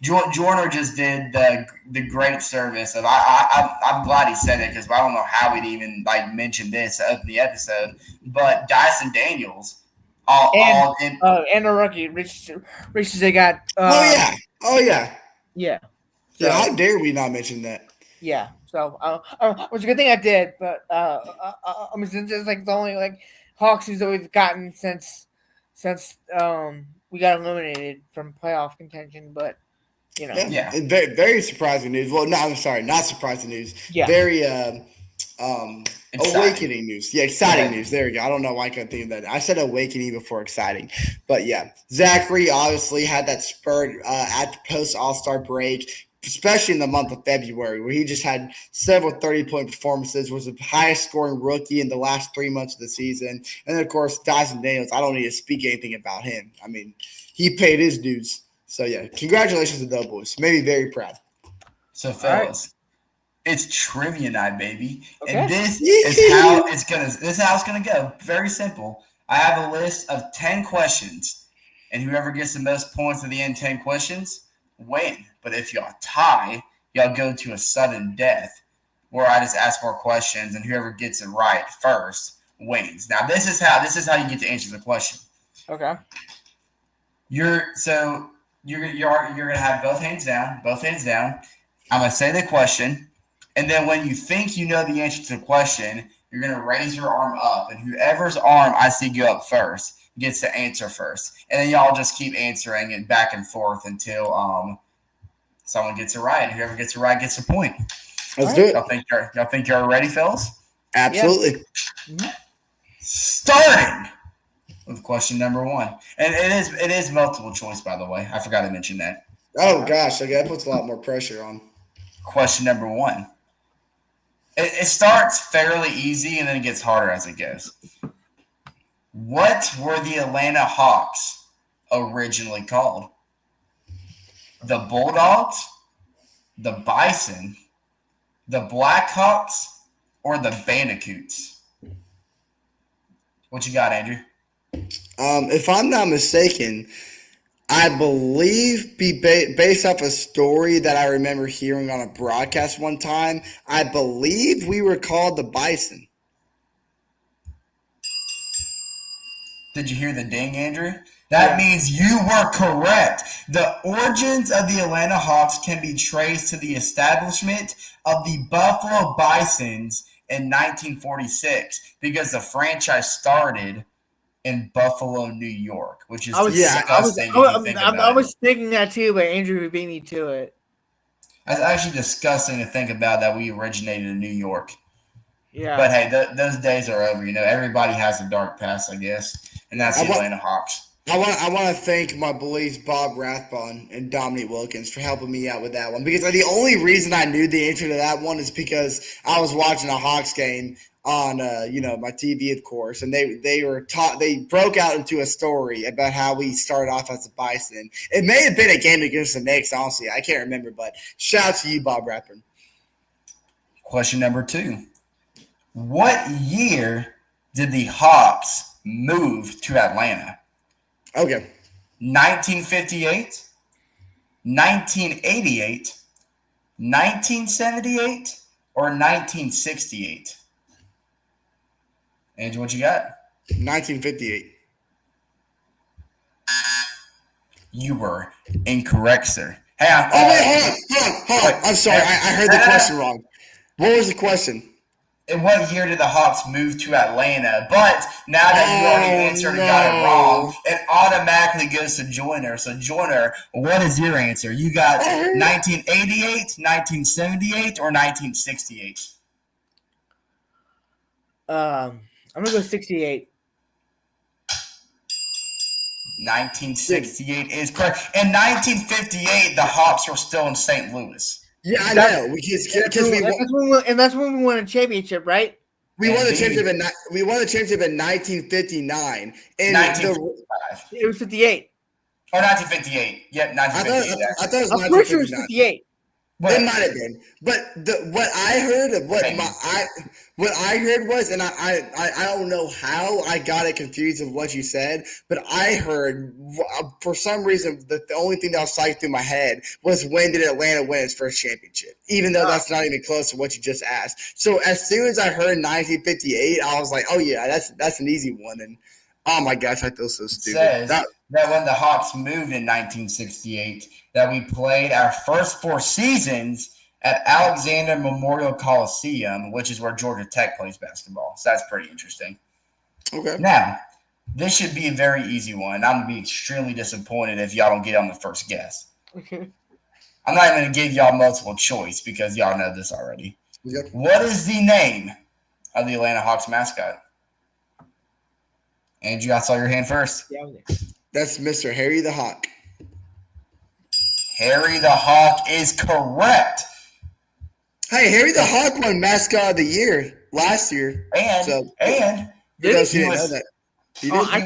Jordan just did the great service of I'm glad he said it because I don't know how we'd even like mention this in the episode. But Dyson Daniels, and a rookie, Rich they got. Oh yeah. So, how dare we not mention that? Yeah. So it was a good thing I did, but since it's like the only like Hawks that we've gotten since we got eliminated from playoff contention, but very, very surprising news. Well, no, I'm sorry, not surprising news. Yeah. Very awakening news. Yeah, exciting news. There we go. I don't know why I couldn't think of that. I said awakening before exciting. But yeah, Zachary obviously had that spurt at the post All-Star break, especially in the month of February, where he just had several 30-point performances, was the highest scoring rookie in the last 3 months of the season. And then, of course, Dyson Daniels, I don't need to speak anything about him. I mean, he paid his dues. So yeah, congratulations to the boys. Made me very proud. So fellas, it's trivia night, baby. Okay. And this is how it's gonna go. Very simple. I have a list of 10 questions, and whoever gets the most points at the end 10 questions win. But if y'all tie, y'all go to a sudden death, where I just ask more questions, and whoever gets it right first wins. Now this is how you get to answer the question. Okay. You're gonna have both hands down. I'm gonna say the question, and then when you think you know the answer to the question, you're gonna raise your arm up, and whoever's arm I see go up first gets to answer first, and then y'all just keep answering it back and forth until someone gets it right, and whoever gets it right gets a point. Let's do it. Y'all think you're ready, fellas? Absolutely. Yeah. Starting with question number 1, and it is multiple choice, by the way. I forgot to mention that. Oh gosh, okay, that puts a lot more pressure on. Question number 1. It starts fairly easy and then it gets harder as it goes. What were the Atlanta Hawks originally called? The Bulldogs, the Bison, the Blackhawks, or the Bandicoots? What you got, Andrew? If I'm not mistaken, I believe based off a story that I remember hearing on a broadcast one time, I believe we were called the Bison. Did you hear the ding, Andrew? That means you were correct. The origins of the Atlanta Hawks can be traced to the establishment of the Buffalo Bisons in 1946 because the franchise started in Buffalo, New York, which is disgusting if you think about it. I was thinking that too, but Andrew beat me to it. It's actually disgusting to think about that we originated in New York. Yeah. But hey, those days are over. Everybody has a dark past, I guess, and that's the Atlanta Hawks. I want to thank my bullies Bob Rathbun and Dominique Wilkins for helping me out with that one, because the only reason I knew the answer to that one is because I was watching a Hawks game on my TV, of course, and they broke out into a story about how we started off as a Bison. It may have been a game against the Knicks, honestly, I can't remember, but shout out to you, Bob Rathbun. Question number 2. What year did the Hawks move to Atlanta? Okay. 1958, 1988, 1978, or 1968? Andrew, what you got? 1958. You were incorrect, sir. Hey, hold on. I'm sorry. I heard the question wrong. What was the question? In what year did the Hawks move to Atlanta? But now that you already answered and got it wrong, it automatically goes to Joyner. So, Joyner, what is your answer? You got 1988, 1978, or 1968? I'm going to go 68. 1968 is correct. In 1958, the Hawks were still in St. Louis. Yeah, I know. That's when we won a championship, right? We won the championship in 1959. And 1955. It was 58. Or 1958. Yep, 1958. I thought it was 1959. I'm pretty sure it was 58. It might have been, but what I heard was, and I don't know how I got it confused of what you said, but I heard for some reason the only thing that was psyched through my head was when did Atlanta win its first championship, even though that's not even close to what you just asked. So as soon as I heard 1958, I was like, oh yeah, that's an easy one, and oh my gosh, I feel so stupid. It says that when the Hawks moved in 1968, that we played our first 4 seasons at Alexander Memorial Coliseum, which is where Georgia Tech plays basketball. So that's pretty interesting. Okay. Now, this should be a very easy one. I'm going to be extremely disappointed if y'all don't get on the first guess. Okay. I'm not even going to give y'all multiple choice because y'all know this already. Yep. What is the name of the Atlanta Hawks mascot? Andrew, I saw your hand first. Yeah, that's Mr. Harry the Hawk. Harry the Hawk is correct. Hey, Harry the Hawk won mascot of the year last year. And you didn't know that. I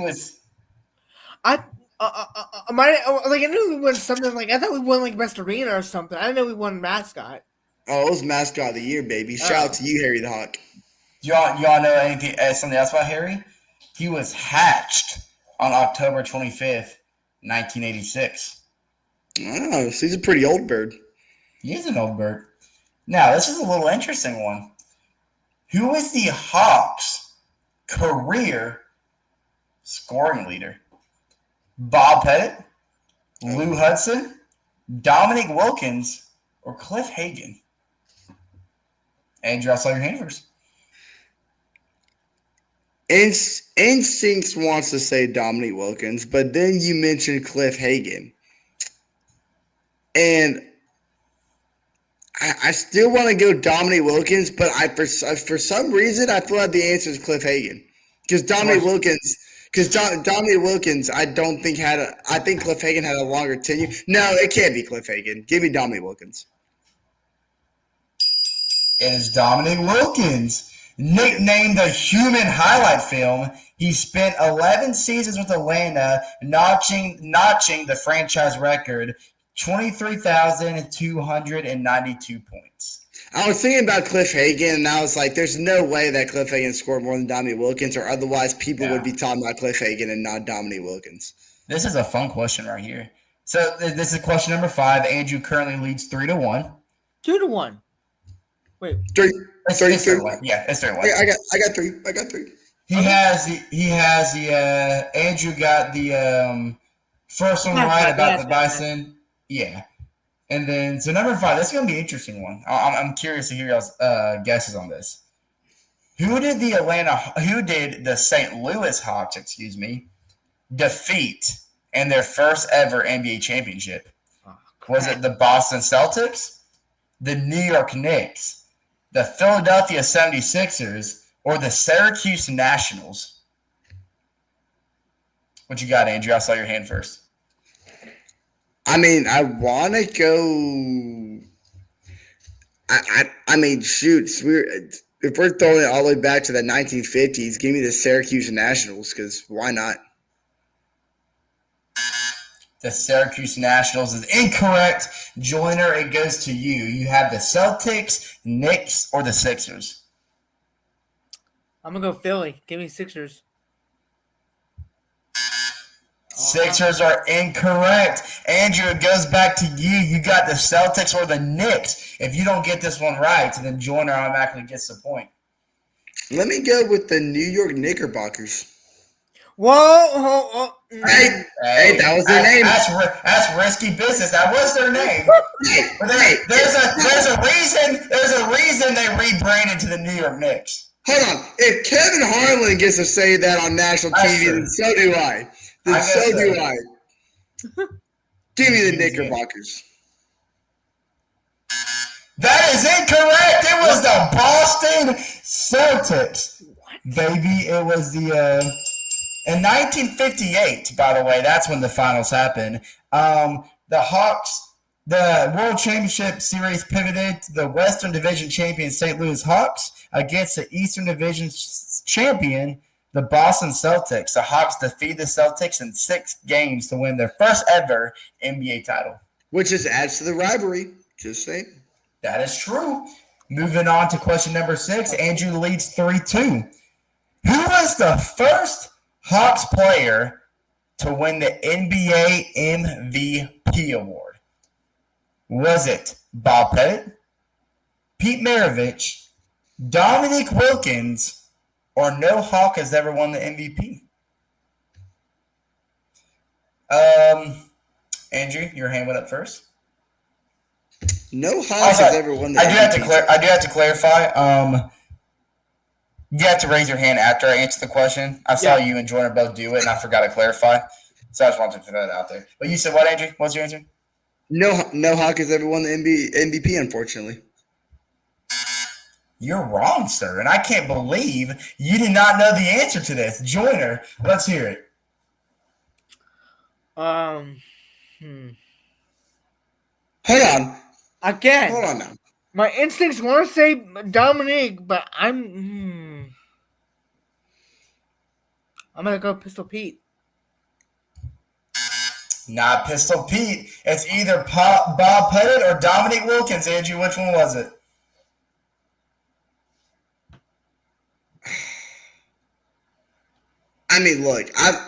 knew we won something I thought we won like best arena or something. I didn't know we won mascot. Oh, it was mascot of the year, baby. Shout out to you, Harry the Hawk. Y'all know anything? Something else about Harry? He was hatched on October 25th, 1986. Oh, so he's a pretty old bird. He is an old bird. Now, this is a little interesting one. Who is the Hawks' career scoring leader? Bob Pettit, Lou Hudson, Dominique Wilkins, or Cliff Hagan? Andrew, I saw your hand first. Instincts wants to say Dominique Wilkins, but then you mentioned Cliff Hagan. And I still want to go Dominique Wilkins, but for some reason I feel like the answer is Cliff Hagan. Because Dominique Wilkins, I don't think I think Cliff Hagan had a longer tenure. No, it can't be Cliff Hagan. Give me Dominique Wilkins. It is Dominique Wilkins. Nicknamed the Human Highlight Film, he spent 11 seasons with Atlanta, notching the franchise record, 23,292 points. I was thinking about Cliff Hagan, and I was like, there's no way that Cliff Hagan scored more than Dominique Wilkins, or otherwise people would be talking about Cliff Hagan and not Dominique Wilkins. This is a fun question right here. So this is question number 5. Andrew currently leads 3-1. 2-1. Wait. 3. It's 3-1. Yeah, it's 3-1. I got 3. He has the Andrew got the first one right about the Bison. Yeah. And then, so number 5, this is going to be an interesting one. I'm curious to hear y'all's guesses on this. Who did the St. Louis Hawks, defeat in their first ever NBA championship? Was it the Boston Celtics, the New York Knicks, the Philadelphia 76ers, or the Syracuse Nationals? What you got, Andrew? I saw your hand first. I mean, I want to go. I mean, shoot, if we're throwing it all the way back to the 1950s, give me the Syracuse Nationals, because why not? The Syracuse Nationals is incorrect. Joiner, it goes to you. You have the Celtics, Knicks, or the Sixers. I'm going to go Philly. Give me Sixers. Sixers are incorrect. Andrew, it goes back to you. You got the Celtics or the Knicks. If you don't get this one right, then Joiner automatically gets the point. Let me go with the New York Knickerbockers. Whoa. Hey, that was their name. That's risky business. That was their name. There's a reason they rebranded to the New York Knicks. Hold on. If Kevin Harlan gets to say that on national TV, then so do I. Give me the Knickerbockers. That is incorrect. It was the Boston Celtics. What? Baby, it was the in 1958, by the way, that's when the finals happened. The Hawks, the World Championship Series pivoted to the Western Division champion St. Louis Hawks against the Eastern Division champion, the Boston Celtics. The Hawks defeated the Celtics in 6 games to win their first ever NBA title. Which just adds to the rivalry. Just saying. That is true. Moving on to question number 6. Andrew leads 3-2. Who was the first Hawks player to win the NBA MVP award? Was it Bob Pettit, Pete Maravich, Dominique Wilkins, or no Hawk has ever won the MVP? Andrew, your hand went up first. No Hawk has ever won the MVP. I do have to clarify. You have to raise your hand after I answer the question. I saw you and Jordan both do it, and I forgot to clarify. So I just wanted to put that out there. But you said what, Andrew? What's your answer? No Hawk has ever won the MVP, unfortunately. You're wrong, sir, and I can't believe you did not know the answer to this. Joiner, let's hear it. Hold on. Again. Hold on now. My instincts want to say Dominique, but I'm going to go Pistol Pete. Not Pistol Pete. It's either Bob Pettit or Dominique Wilkins. Andrew, which one was it? I mean, look, I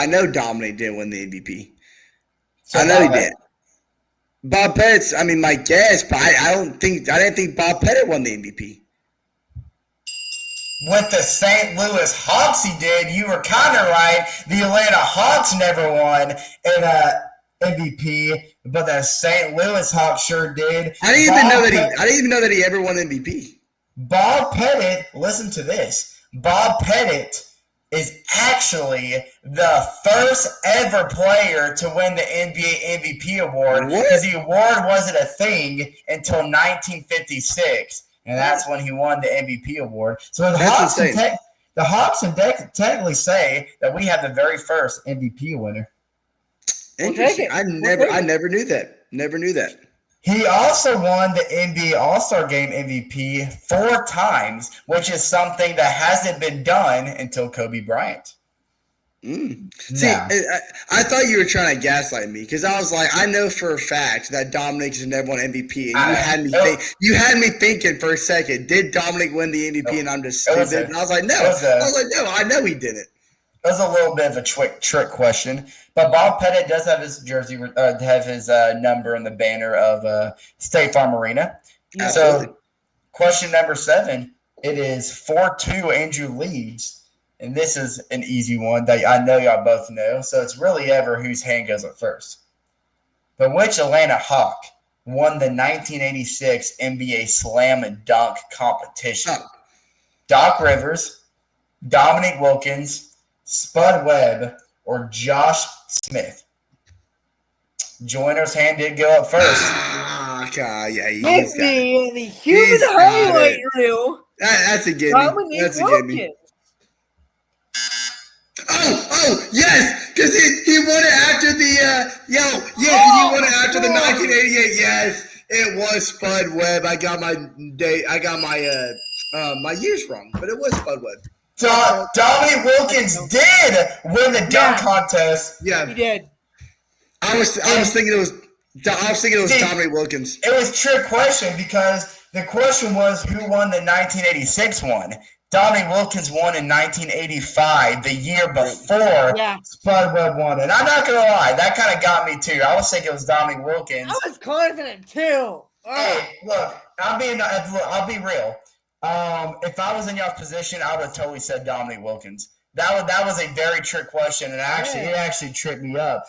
know Dominic didn't win the MVP. So I know he did. Bob Pettit's, I mean, my guess, but I didn't think Bob Pettit won the MVP. With the St. Louis Hawks, he did. You were kind of right. The Atlanta Hawks never won an MVP, but the St. Louis Hawks sure did. I didn't even know that he ever won MVP. Bob Pettit, listen to this. Bob Pettit is actually the first ever player to win the NBA MVP award because the award wasn't a thing until 1956, and that's when he won the MVP award. So the Hawks can technically say that we have the very first MVP winner. Interesting. I never knew that. Never knew that. He also won the NBA All-Star Game MVP 4 times, which is something that hasn't been done until Kobe Bryant. See, I thought you were trying to gaslight me because I was like, I know for a fact that Dominic has never won MVP, and you had me thinking for a second, did Dominic win the MVP? And I'm just stupid. And I was like, no. I know he didn't. That's a little bit of a trick question, but Bob Pettit does have his jersey, have his number in the banner of State Farm Arena. Yeah. So, question number 7, it is 4-2. Andrew leads. And this is an easy one that I know y'all both know. So it's really ever whose hand goes up first. But which Atlanta Hawk won the 1986 NBA Slam and Dunk competition? Doc Rivers, Dominique Wilkins, Spud Webb, or Josh Smith? Joyner's hand did go up first. God, yeah, Give me the human highlight reel. That's a gimme. That's a gimme. Oh, yes, because he won it after the he won it after the 1988. Yes, it was Spud Webb. I got my date. I got my my years wrong, but it was Spud Webb. Dominique Wilkins did win the dunk contest. Yeah, he did. I was thinking it was Dominique Wilkins. It was a trick question because the question was who won the 1986 one. Dominique Wilkins won in 1985, the year before Spud Webb won. And I'm not going to lie, that kind of got me too. I was thinking it was Dominique Wilkins. I was confident too. Hey, look, I'll be real. If I was in y'all's position, I would have totally said Dominique Wilkins. That was a very trick question, and it actually tripped me up.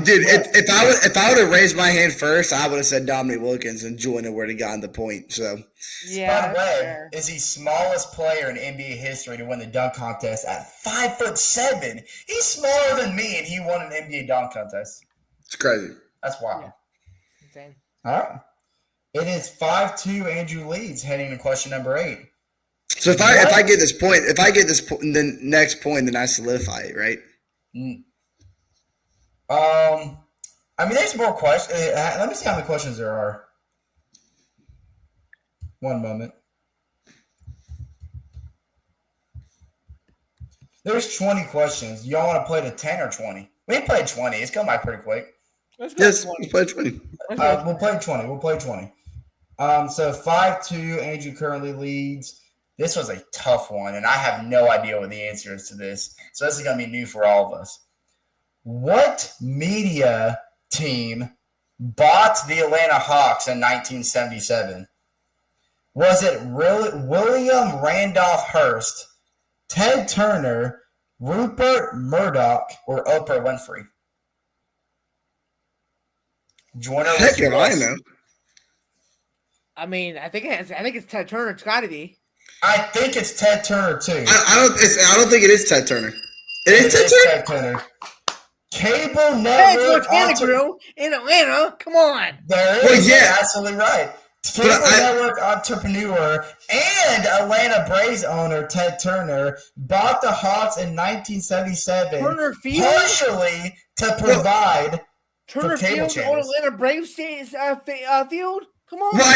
Dude, if I would have raised my hand first, I would have said Dominique Wilkins, and Joyner would have gotten the point. So, Spud Webb is the smallest player in NBA history to win the dunk contest at 5'7". He's smaller than me, and he won an NBA dunk contest. It's crazy. That's wild. Yeah. Insane. All right, it is 5-2. Andrew leads, heading to question number 8. So if I get this point, the next point, then I solidify it, right? I mean, there's more questions. Let me see how many questions there are. One moment. There's 20 questions. Y'all want to play to 10 or 20? We can play 20. It's going by pretty quick. Let's play 20. We'll play 20. We'll play 20. So 5-2. Andrew currently leads. This was a tough one, and I have no idea what the answer is to this. So this is going to be new for all of us. What media team bought the Atlanta Hawks in 1977? Was it William Randolph Hearst, Ted Turner, Rupert Murdoch, or Oprah Winfrey? Joyner, heck if I know. I mean, I think it's Ted Turner. It's got to be. I think it's Ted Turner too. I don't think it is Ted Turner. It is Ted Turner. Cable network in Atlanta. Come on. There is. You're absolutely right. Cable network entrepreneur and Atlanta Braves owner Ted Turner bought the Hawks in 1977, partially to provide Turner for cable Field channels. on Atlanta Braves field. Come on. Well,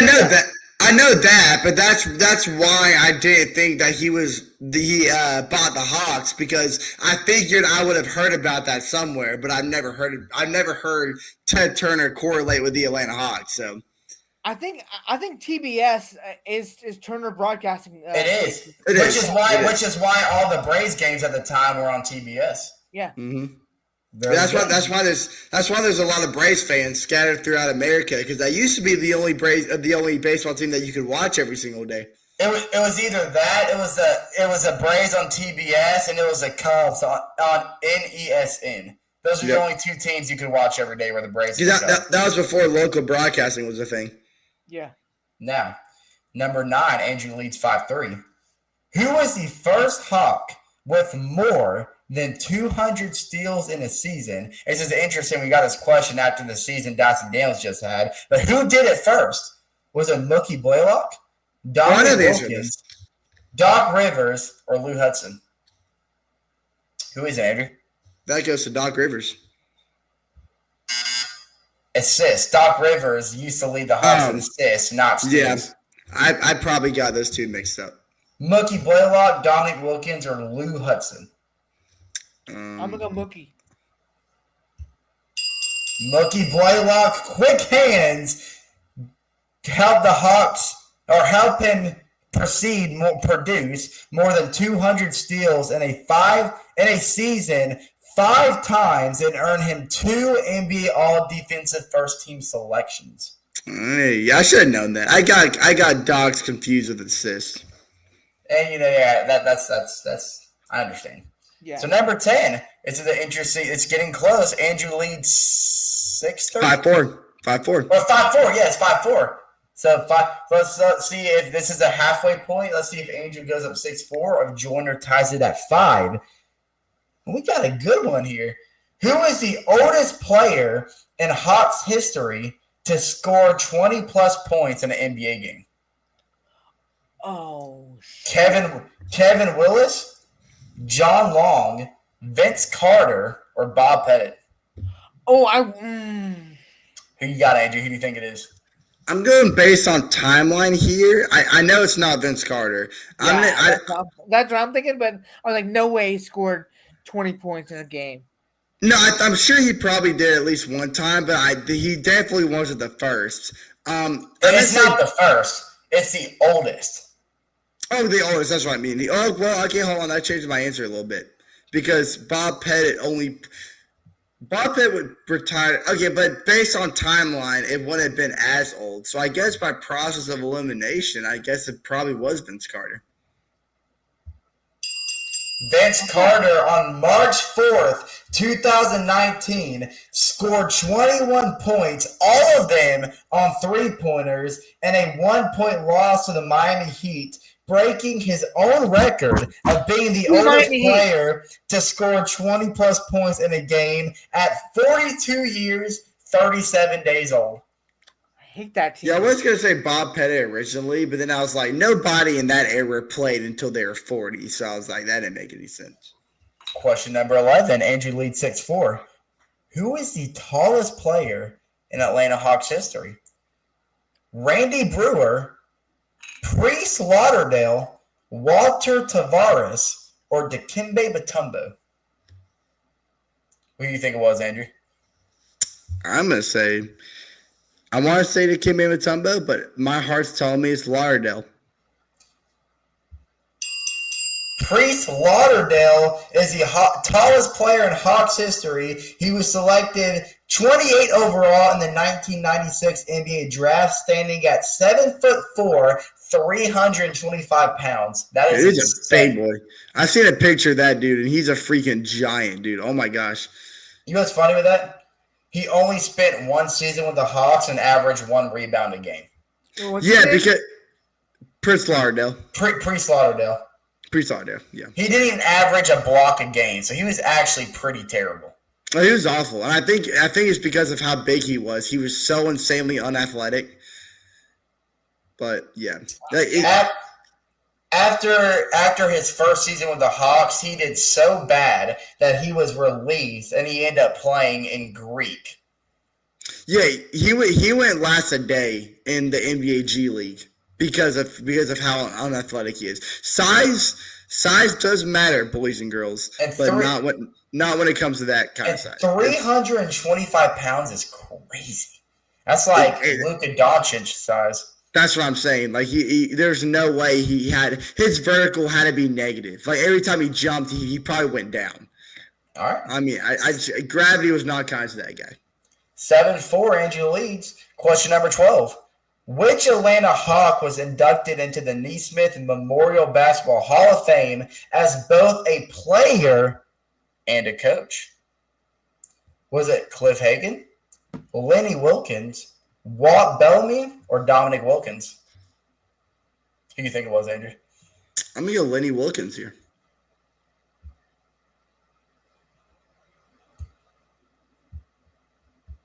I know that, but that's why I didn't think that he bought the Hawks, because I figured I would have heard about that somewhere, but I've never heard Ted Turner correlate with the Atlanta Hawks. So I think TBS is Turner Broadcasting. It is, which is why all the Braves games at the time were on TBS. Yeah. Mm-hmm. That's why there's a lot of Braves fans scattered throughout America, because that used to be the only baseball team that you could watch every single day. It was either that, it was the Braves on TBS, and it was the Cubs on NESN. Those are the only two teams you could watch every day were the Braves. That was before local broadcasting was a thing. Yeah. Now, number 9, Andrew leads 5-3. Who was the first Hawk with more than 200 steals in a season? This is interesting. We got this question after the season Dawson Daniels just had. But who did it first? Was it Mookie Blaylock, Dominic Wilkins, Doc Rivers, or Lou Hudson? Who is it, Andrew? That goes to Doc Rivers. Assists. Doc Rivers used to lead the Hawks in assists, not steals. Yeah, I probably got those two mixed up. Mookie Blaylock, Dominic Wilkins, or Lou Hudson? I'm gonna go Mookie. Mookie Blaylock, quick hands, help the Hawks or help him produce more than 200 steals in a season 5 times and earn him 2 NBA All Defensive First Team selections. Hey, I should have known that. I got dogs confused with assists. And that's I understand. Yeah. So number 10, it's the interesting. It's getting close. Andrew leads 6-3. 5-4. 5-4. Well, 5-4. Yeah, it's 5-4. So let's see if this is a halfway point. Let's see if Andrew goes up 6-4 or if Joyner ties it at 5. We got a good one here. Who is the oldest player in Hawks history to score 20-plus points in an NBA game? Oh, shit. Kevin Willis, John Long, Vince Carter, or Bob Pettit? Oh, Who you got, Andrew? Who do you think it is? I'm going based on timeline here. I know it's not Vince Carter. Yeah, that's what I'm thinking, but I was like, no way he scored 20 points in a game. No, I'm sure he probably did at least one time, but he definitely wasn't the first. It's not the first. It's the oldest. Oh, the oldest. That's what I mean. Okay, hold on. That changed my answer a little bit because Bob Pettit would retire. Okay, but based on timeline, it wouldn't have been as old. So I guess by process of elimination, I guess it probably was Vince Carter. Vince Carter on March 4th, 2019, scored 21 points, all of them on three-pointers, and a 1-point loss to the Miami Heat, breaking his own record of being the oldest player to score 20-plus points in a game at 42 years, 37 days old. I hate that team. Yeah, I was going to say Bob Pettit originally, but then I was like, nobody in that era played until they were 40. So I was like, that didn't make any sense. Question number 11. Andrew leads 6-4. Who is the tallest player in Atlanta Hawks history? Randy Brewer, Priest Lauderdale, Walter Tavares, or Dikembe Mutombo? Who do you think it was, Andrew? I'm going to say, I want to say Dikembe Mutombo, but my heart's telling me it's Lauderdale. Priest Lauderdale is the tallest player in Hawks history. He was selected 28 overall in the 1996 NBA draft, standing at 7'4", 325 pounds. That is He's a big boy. I've seen a picture of that dude, and he's a freaking giant, dude. Oh, my gosh. You know what's funny with that? He only spent one season with the Hawks and averaged 1 rebound a game. Because Priest Lauderdale. Priest Lauderdale. Priest Lauderdale, yeah. He didn't even average a block a game, so he was actually pretty terrible. Well, he was awful, and I think it's because of how big he was. He was so insanely unathletic. But yeah, after his first season with the Hawks, he did so bad that he was released, and he ended up playing in Greek. Yeah, he went last a day in the NBA G League because of how unathletic he is. Size does matter, boys and girls, but not when it comes to that kind of size. 325 pounds is crazy. That's like Luka Doncic size. That's what I'm saying. Like there's no way his vertical had to be negative. Like every time he jumped, he probably went down. All right. I mean, gravity was not kind to that guy. 7-4, Andrew leads. Question number 12. Which Atlanta Hawk was inducted into the Naismith Memorial Basketball Hall of Fame as both a player and a coach? Was it Cliff Hagan, Lenny Wilkins, Walt Bellamy, or Dominic Wilkins? Who do you think it was, Andrew? I'm going to go Lenny Wilkins here.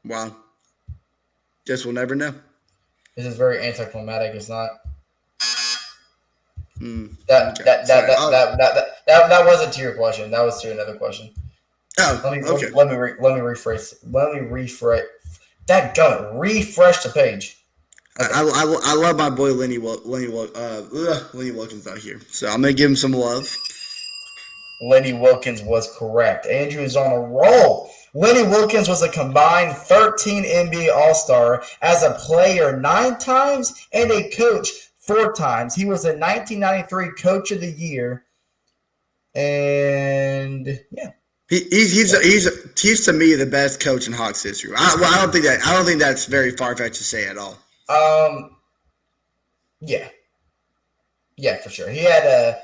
Wow. Guess we'll never know. This is very anticlimactic. It's not. That wasn't to your question. That was to another question. Oh, okay. Let me rephrase. Refresh the page. Okay. I love my boy Lenny Wilkins out here, so I'm gonna give him some love. Lenny Wilkens was correct. Andrew is on a roll. Lenny Wilkens was a combined 13 NBA All-Star as a player 9 times and a coach 4 times. He was a 1993 Coach of the Year. And yeah. He's to me the best coach in Hawks history. I don't think that's very far-fetched to say at all. Yeah. Yeah, for sure. He had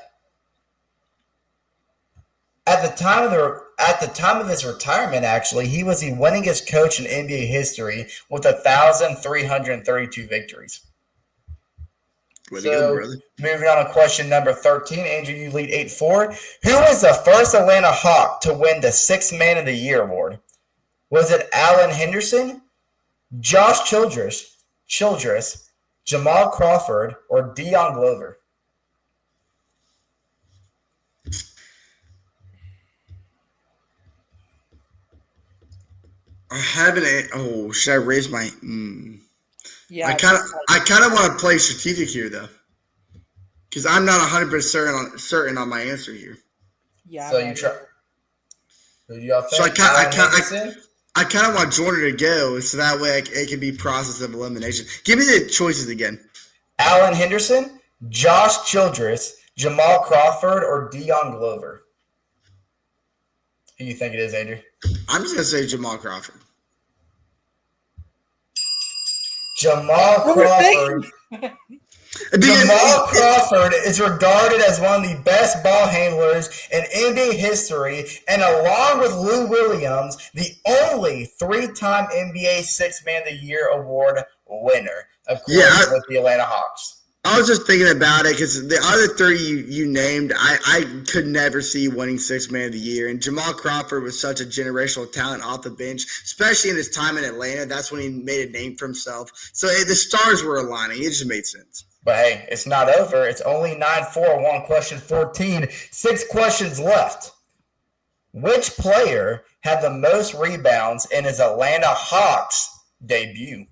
at the time of his retirement, actually, he was the winningest coach in NBA history with 1,332 victories. Way to go, brother. Moving on to question number 13. Andrew, you lead 8-4. Who was the first Atlanta Hawk to win the Sixth Man of the Year award? Was it Alan Henderson, Josh Childress, Jamal Crawford, or Dion Glover? I haven't. Oh, should I raise my? Yeah, I kind of want to play strategic here though, because I'm not 100% certain on my answer here. Yeah. So you try. Who do y'all think? So I kind of want Jordan to go, so that way it can be process of elimination. Give me the choices again. Alan Henderson, Josh Childress, Jamal Crawford, or Dion Glover? Who do you think it is, Andrew? I'm just gonna say Jamal Crawford. Jamal Crawford. Jamal Crawford is regarded as one of the best ball handlers in NBA history, and along with Lou Williams, the only 3-time NBA Sixth Man of the Year award winner, according with the Atlanta Hawks. I was just thinking about it because the other 3 you named, I could never see winning Sixth Man of the Year. And Jamal Crawford was such a generational talent off the bench, especially in his time in Atlanta. That's when he made a name for himself. So the stars were aligning. It just made sense. But hey, it's not over. It's only 9-4, 1 question 14. 6 questions left. Which player had the most rebounds in his Atlanta Hawks debut?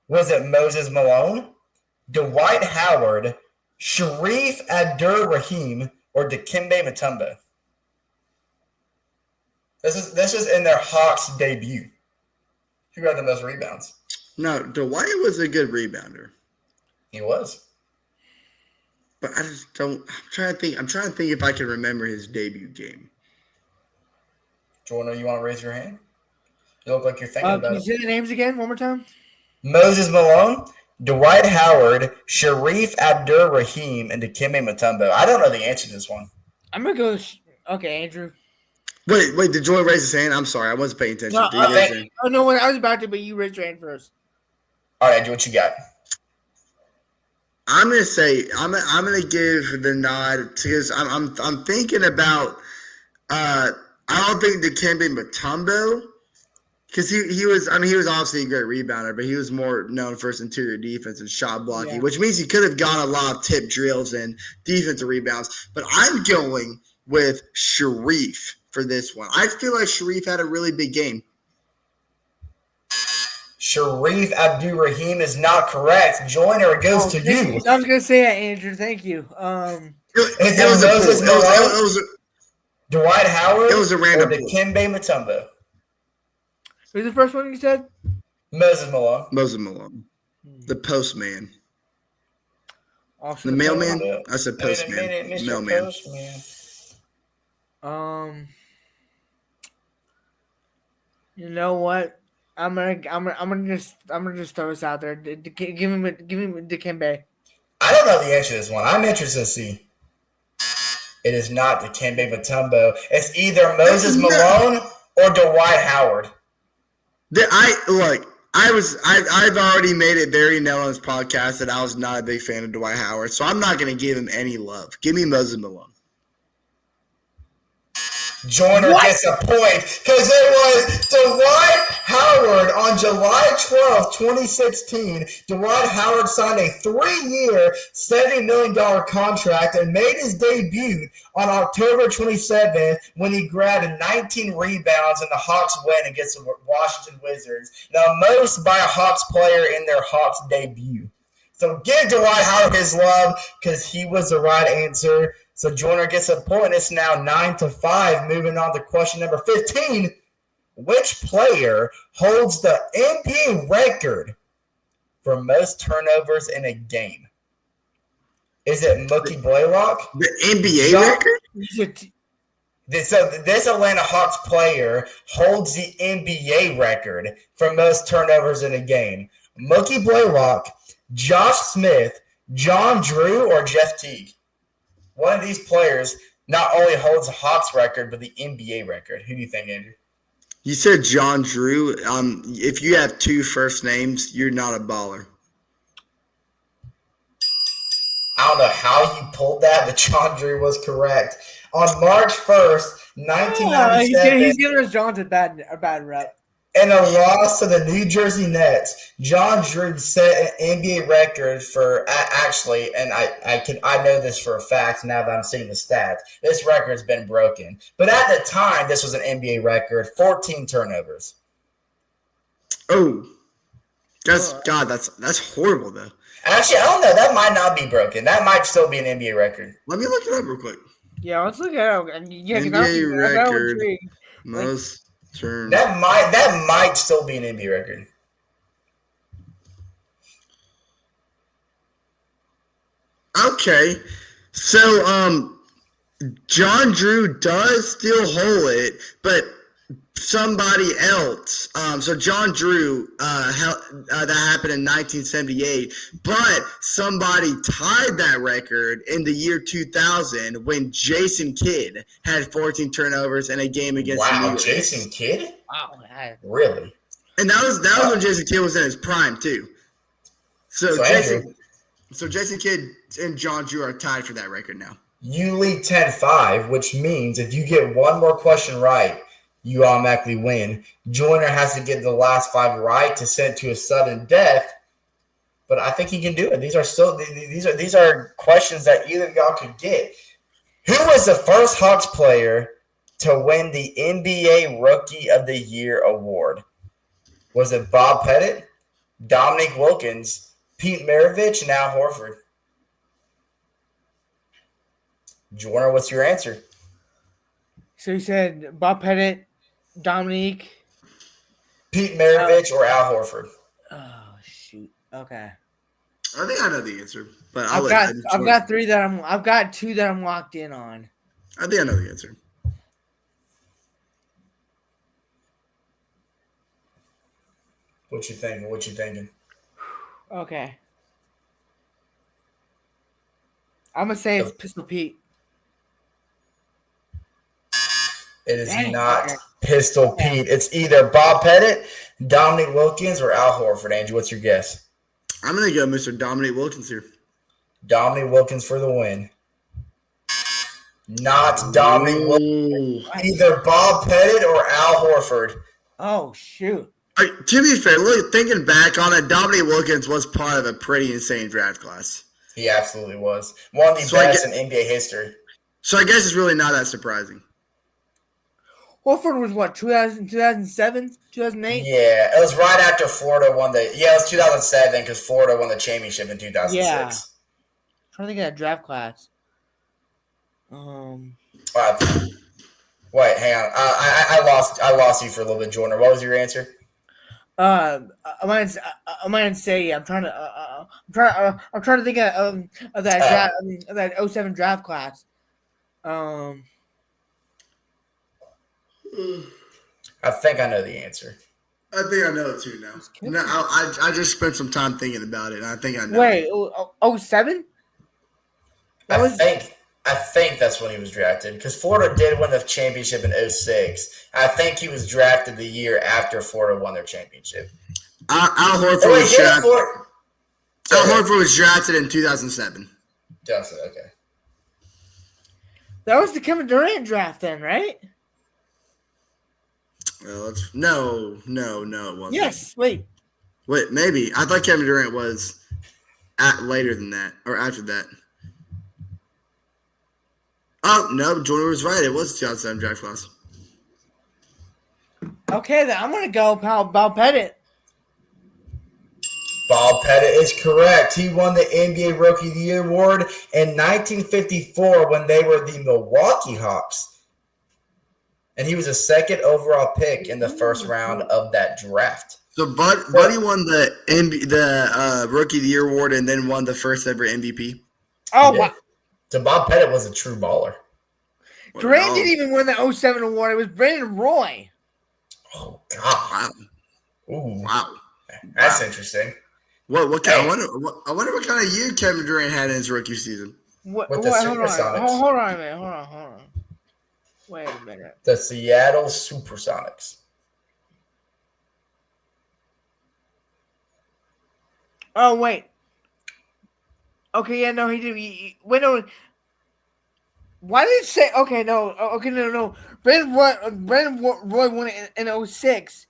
Was it Moses Malone, Dwight Howard, Sharif Abdur-Rahim, or Dikembe Mutombo? This is in their Hawks debut. Who had the most rebounds? No, Dwight was a good rebounder. He was. But I just don't. I'm trying to think if I can remember his debut game. Jordan, you want to raise your hand? You look like you're thinking about it. Can you say the names again one more time? Moses Malone, Dwight Howard, Sharif Abdur-Rahim, and Dikembe Mutombo. I don't know the answer to this one. I'm going to go okay, Andrew. Wait, did Joy raise his hand? I'm sorry, I wasn't paying attention. No, I was about to, but you raised your hand first. All right, Andrew, what you got? I'm gonna say I'm gonna give the nod because I'm thinking about I don't think Dikembe Mutombo because he was obviously a great rebounder, but he was more known for his interior defense and shot blocking, which means he could have gone a lot of tip drills and defensive rebounds. But I'm going with Sharif for this one. I feel like Sharif had a really big game. Sharif Abdur-Rahim is not correct. Joyner, it goes to you. I was going to say that, Andrew. Thank you. It was Dwight Howard. It was a random or Dikembe Mutombo. Who's the first one you said? Moses Malone. The postman. Also the mailman. I said postman. Mailman. Postman. You know what? I'm gonna just throw this out there. Give me Dikembe. I don't know the answer to this one. I'm interested to see. It is not Dikembe Mutombo. It's either Moses Malone or Dwight Howard. I've already made it very known on this podcast that I was not a big fan of Dwight Howard, so I'm not going to give him any love. Give me Moses Malone. Joyner gets a point because it was Dwight Howard on July 12, 2016. Dwight Howard signed a 3-year, $70 million contract and made his debut on October 27th when he grabbed 19 rebounds in the Hawks win against the Washington Wizards, the most by a Hawks player in their Hawks debut. So give Dwight Howard his love because he was the right answer. So Joyner gets a point. It's now 9-5. Moving on to question number 15. Which player holds the NBA record for most turnovers in a game? Is it Mookie Blaylock? The NBA record? So this Atlanta Hawks player holds the NBA record for most turnovers in a game. Mookie Blaylock, Josh Smith, John Drew, or Jeff Teague? One of these players not only holds the Hawks record, but the NBA record. Who do you think, Andrew? You said John Drew. If you have two first names, you're not a baller. I don't know how you pulled that, but John Drew was correct. On March 1st, 1997, he's giving us John's a bad rep. in a loss to the New Jersey Nets, John Drew set an NBA record for actually, and I know this for a fact now that I'm seeing the stats. This record has been broken, but at the time, this was an NBA record: 14 turnovers. Oh, that's horrible though. Actually, I don't know. That might not be broken. That might still be an NBA record. Let me look it up real quick. Yeah, let's look at it. Yeah, NBA record, most turn. That might still be an NBA record. Okay, so John Drew does still hold it, but somebody else. So John Drew, that happened in 1978, but somebody tied that record in the year 2000 when Jason Kidd had 14 turnovers in a game against the New York. Jason Kidd? Wow, Really? And that was when Jason Kidd was in his prime too. So Jason Kidd and John Drew are tied for that record now. You lead 10-5, which means if you get one more question right, you automatically win. Joyner has to get the last 5 right to send to a sudden death, but I think he can do it. These are questions that either of y'all could get. Who was the first Hawks player to win the NBA Rookie of the Year award? Was it Bob Pettit, Dominique Wilkins, Pete Maravich, and Al Horford? Joyner, what's your answer? So you said Bob Pettit, Dominique, Pete Maravich, or Al Horford? Oh shoot. Okay. I think I know the answer, but I've got 3 that I've got 2 that I'm locked in on. I think I know the answer. What you thinking? Okay. I'm gonna say it's Pistol Pete. It is not Pistol Pete. It's either Bob Pettit, Dominique Wilkins, or Al Horford. Andrew, what's your guess? I'm going to go Mr. Dominique Wilkins here. Dominique Wilkins for the win. Not Dominique Wilkins. Either Bob Pettit or Al Horford. Oh, shoot. To be fair, thinking back on it, Dominique Wilkins was part of a pretty insane draft class. He absolutely was. One of the best in NBA history. So I guess it's really not that surprising. Horford was what, 2007, 2008? Yeah, it was right after Florida won it was 2007 because Florida won the championship in 2006. Yeah. I'm trying to think of that draft class. Wait, hang on. I lost you for a little bit, Jordan. What was your answer? I might say I'm trying to think of that draft, of that 07 draft class. I think I know the answer. I think I know it too now. No, I just spent some time thinking about it, and I think I know. Wait, 07? I think that's when he was drafted because Florida did win the championship in 06. I think he was drafted the year after Florida won their championship. Al Horford was drafted in 2007. Okay. That was the Kevin Durant draft then, right? Well, no, it wasn't. Yes, wait, maybe. I thought Kevin Durant was later than that or after that. Oh, no, Jordan was right. It was a 2007 draft class. Okay, then I'm going to go Bob Pettit. Bob Pettit is correct. He won the NBA Rookie of the Year award in 1954 when they were the Milwaukee Hawks. And he was a second overall pick in the first round of that draft. So Buddy won the Rookie of the Year award and then won the first ever MVP. Oh, wow. So Bob Pettit was a true baller. Durant didn't even win the 07 award. It was Brandon Roy. Oh, God. Wow. Wow. That's interesting. What kind? I wonder what kind of year Kevin Durant had in his rookie season. With the Supersonics. Hold on a minute. Hold on. Wait a minute. The Seattle Supersonics. Oh, wait. Okay, yeah, no, he did. Wait, no. Why did it say? Okay, no. Okay, no. Brandon Roy won it in 06.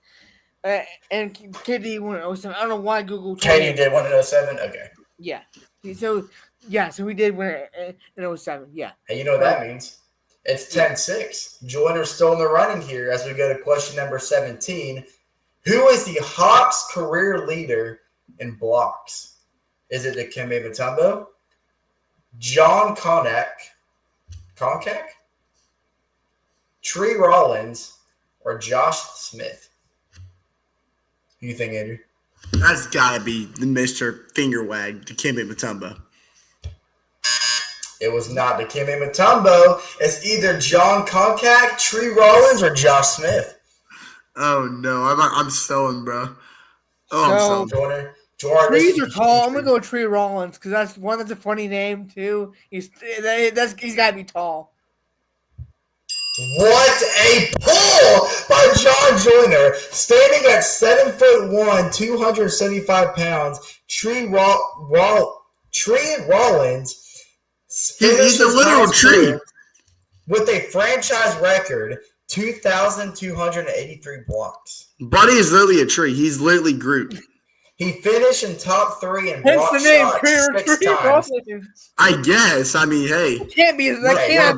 And KD won in 07. I don't know why Google told KD did win in 07? Okay. Yeah. So we did win it in 07. Yeah. Hey, you know what that means? It's 10-6. Joiner's still in the running here as we go to question number 17. Who is the Hawks' career leader in blocks? Is it Dikembe Mutombo, John Koncak, Tree Rollins, or Josh Smith? Who do you think, Andrew? That's got to be the Mr. Fingerwag, Dikembe Mutombo. It was not Dikembe Mutombo. It's either John Koncak, Tree Rollins, or Josh Smith. Oh, no. I'm sewing, bro. I'm sewing. Jordan, trees are tall. I'm going to go with Tree Rollins because that's a funny name, too. He's got to be tall. What a pull by John Joyner. Standing at 7'1", 275 pounds, Tree Rollins. He's a literal tree. With a franchise record, 2,283 blocks. Buddy is literally a tree. He's literally Groot. He finished in top 3 in block shots 6 times. I guess. I mean, hey. That can't be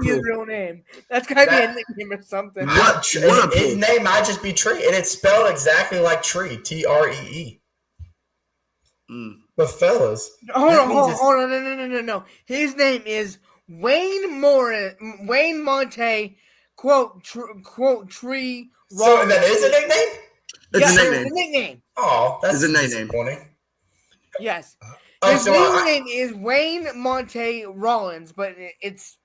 his real name. That's got to be a nickname or something. His name might just be Tree, and it's spelled exactly like Tree, Tree. But fellas, hold on, no. His name is Wayne Monte, quote Tree. So that is a nickname? It's a nickname. Oh, that's a nickname. Yes. His real name is Wayne Monte Rollins, but it's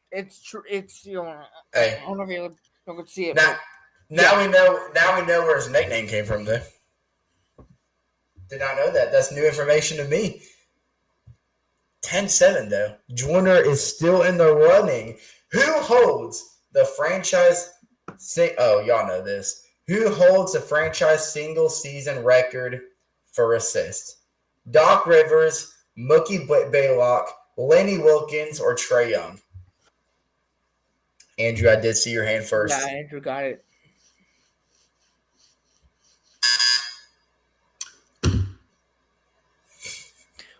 you know. Hey. I don't know if you can see it. Now we know where his nickname came from. Though. Did not know that. That's new information to me. 10-7 though. Joyner is still in the running. Who holds the franchise? Y'all know this. Who holds the franchise single season record for assists? Doc Rivers, Mookie Blaylock, Lenny Wilkens, or Trae Young? Andrew, I did see your hand first. Yeah, Andrew got it.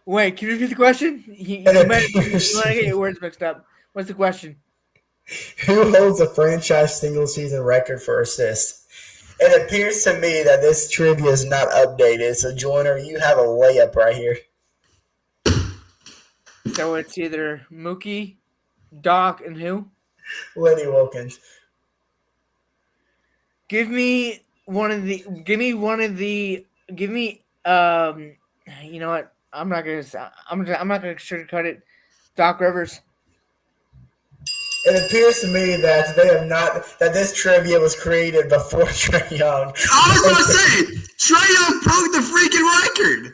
Wait, can you repeat the question? You might get your words mixed up. What's the question? Who holds the franchise single season record for assists? It appears to me that this trivia is not updated. So, Joyner, you have a layup right here. So it's either Mookie, Doc, and who? Lenny Wilkens. Give me you know what? I'm not gonna sugarcoat it. Doc Rivers. It appears to me that that this trivia was created before Trae Young. I was going to say, Trae Young broke the freaking record.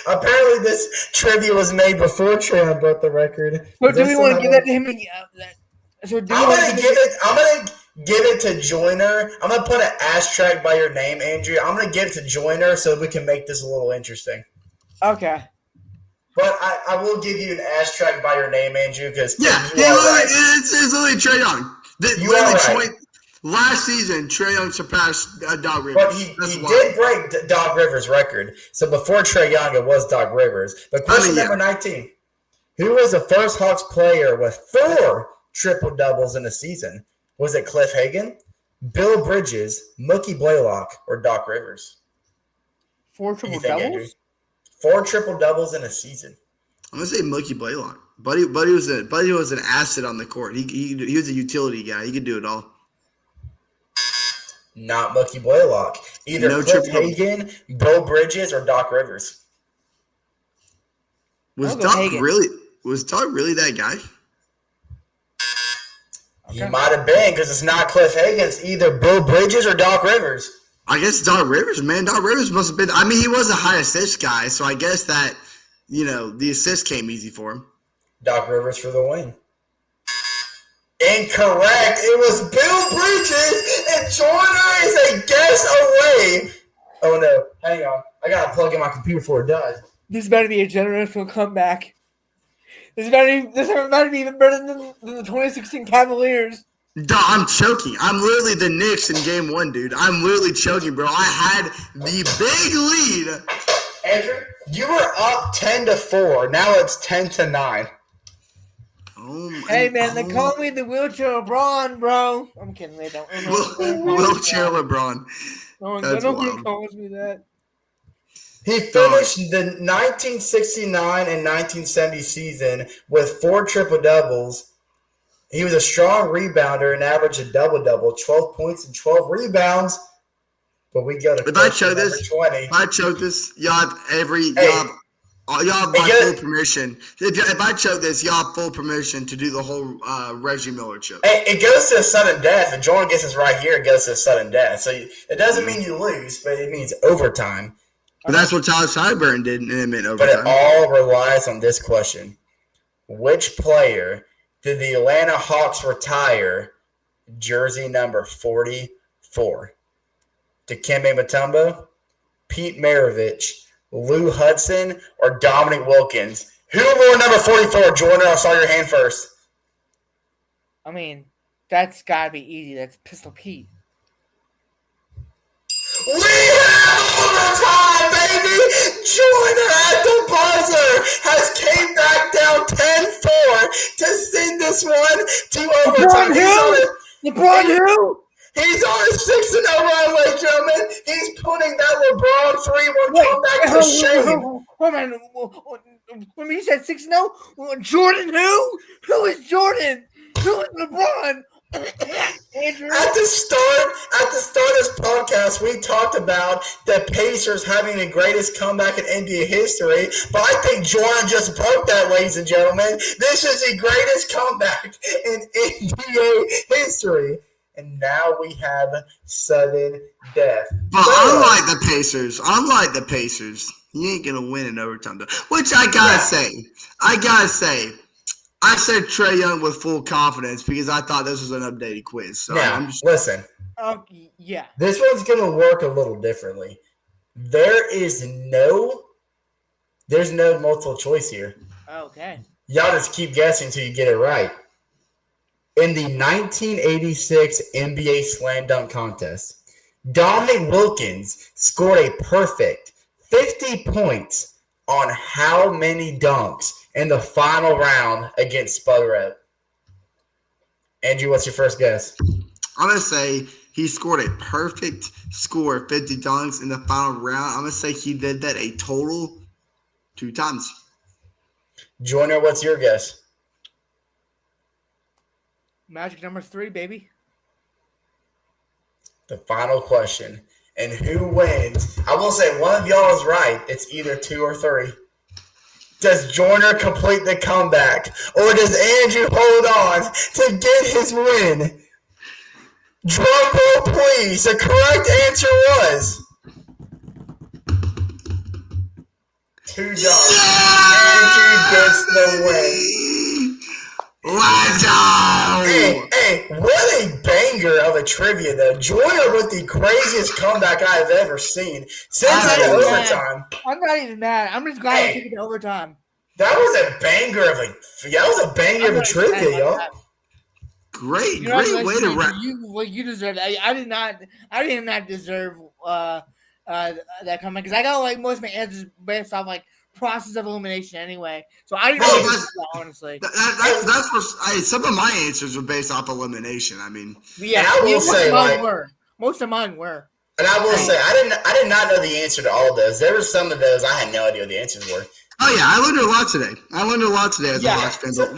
Apparently, this trivia was made before Trae Young broke the record. But do we want to give that to him? I'm gonna give it to Joyner. I'm gonna put an asterisk by your name, Andrew. I'm gonna give it to Joyner so we can make this a little interesting. Okay. But I will give you an asterisk by your name, Andrew, because it's literally Trae Young. Last season, Trae Young surpassed Doc Rivers. But he did break Doc Rivers' record. So before Trae Young, it was Doc Rivers. But question number 19. Who was the first Hawks player with 4 triple-doubles in a season? Was it Cliff Hagan, Bill Bridges, Mookie Blaylock, or Doc Rivers? 4 triple-doubles? 4 triple-doubles in a season. I'm gonna say Mookie Blaylock. Buddy was an asset on the court. He was a utility guy. He could do it all. Not Mookie Blaylock. Either No Cliff triple-double. Hagan, Bo Bridges, or Doc Rivers. Was I'll go Doc Hagan. really that guy? He might have been, because it's not Cliff Hagan. It's either Bo Bridges or Doc Rivers. I guess Doc Rivers, man. Doc Rivers must have been. I mean, he was a high assist guy, so I guess that the assist came easy for him. Doc Rivers for the win. Incorrect. It was Bill Bridges, and Joyner is a guess away. Oh, no. Hang on. I got to plug in my computer before it does. This better be a generational comeback. This better be even better than the 2016 Cavaliers. Duh, I'm choking. I'm literally the Knicks in game 1, dude. I'm literally choking, bro. I had the big lead. Andrew, you were up 10-4. Now it's 10-9. Oh my Hey, man, they call me the wheelchair LeBron, bro. I'm kidding. They don't. Wheelchair LeBron. That's Nobody wild. calls me that. He finished the 1969 and 1970 season with 4 triple-doubles. He was a strong rebounder and averaged a double-double, 12 points and 12 rebounds. But we go to If I choke this, 20. y'all have my full permission. If I choke this, y'all have full permission to do the whole Reggie Miller choke. Hey, it goes to a sudden death. If Jordan gets this right here, it goes to a sudden death. So it doesn't mean you lose, but it means overtime. But that's what Tyler Sideburn did, and it meant But overtime. it all relies on this question. Which player did the Atlanta Hawks retire jersey number 44? Dikembe Mutombo, Pete Maravich, Lou Hudson, or Dominic Wilkins? Who wore number 44? Jordan, I saw your hand first. I mean, that's got to be easy. That's Pistol Pete. We have overtime, baby! Jordan at the buzzer has came back down 10-4 to send this one to overtime. LeBron who? He's on a 6-0 run, ladies and gentlemen. He's putting that LeBron 3-1 comeback to shame. Wait a minute. When you said 6-0, Jordan who? Who is Jordan? Who is LeBron? Andrew? At the start of this podcast, we talked about the Pacers having the greatest comeback in NBA history, but I think Jordan just broke that, ladies and gentlemen. This is the greatest comeback in NBA history. And now we have sudden death. But unlike the Pacers, you ain't gonna win in overtime, though. Which I gotta say, I said Trae Young with full confidence because I thought this was an updated quiz. So now, listen. Yeah. This one's gonna work a little differently. There's no multiple choice here. Okay. Y'all just keep guessing until you get it right. In the 1986 NBA Slam Dunk Contest, Dominic Wilkins scored a perfect 50 points on how many dunks in the final round against Spud Red? Andrew, what's your first guess? I'm going to say he scored a perfect score of 50 dunks in the final round. I'm going to say he did that a total 2 times. Joyner, what's your guess? Magic number 3, baby. The final question. And who wins? I will say one of y'all is right. It's either 2 or 3. Does Joyner complete the comeback? Or does Andrew hold on to get his win? Drum roll, please. The correct answer was 2 dunks. Andrew gets the win. Let's go! Hey, what a banger of a trivia, though. Joyner with the craziest comeback I have ever seen. Since overtime. I'm not even mad. I'm just glad we took it to overtime. That was a banger of a trivia, y'all. Great way to wrap. You deserve that. I did not deserve that comeback because I got most of my answers based off process of elimination anyway. So I didn't really deserve that, honestly. That's what some of my answers were based off elimination. I mean, I will say most of mine were. And I will say, I did not know the answer to all of those. There were some of those I had no idea what the answers were. Oh yeah, I learned a lot today. As a Hawks fan. So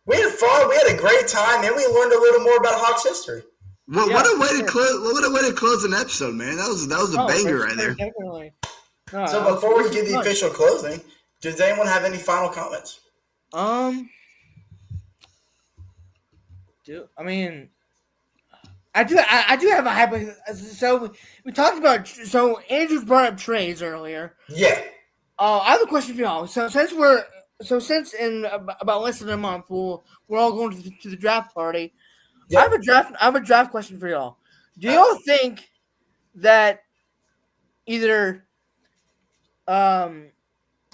we had fun. We had a great time, and we learned a little more about Hawks history. What a way to close! What a way to close an episode, man. That was a banger right there. Definitely. So before we get the official closing, does anyone have any final comments? I do have a hypothesis. So we talked about. So Andrew brought up trades earlier. Yeah. I have a question for y'all. So since in about less than a month we're all going to the draft party. Yep. I have a draft question for y'all. Do y'all think that either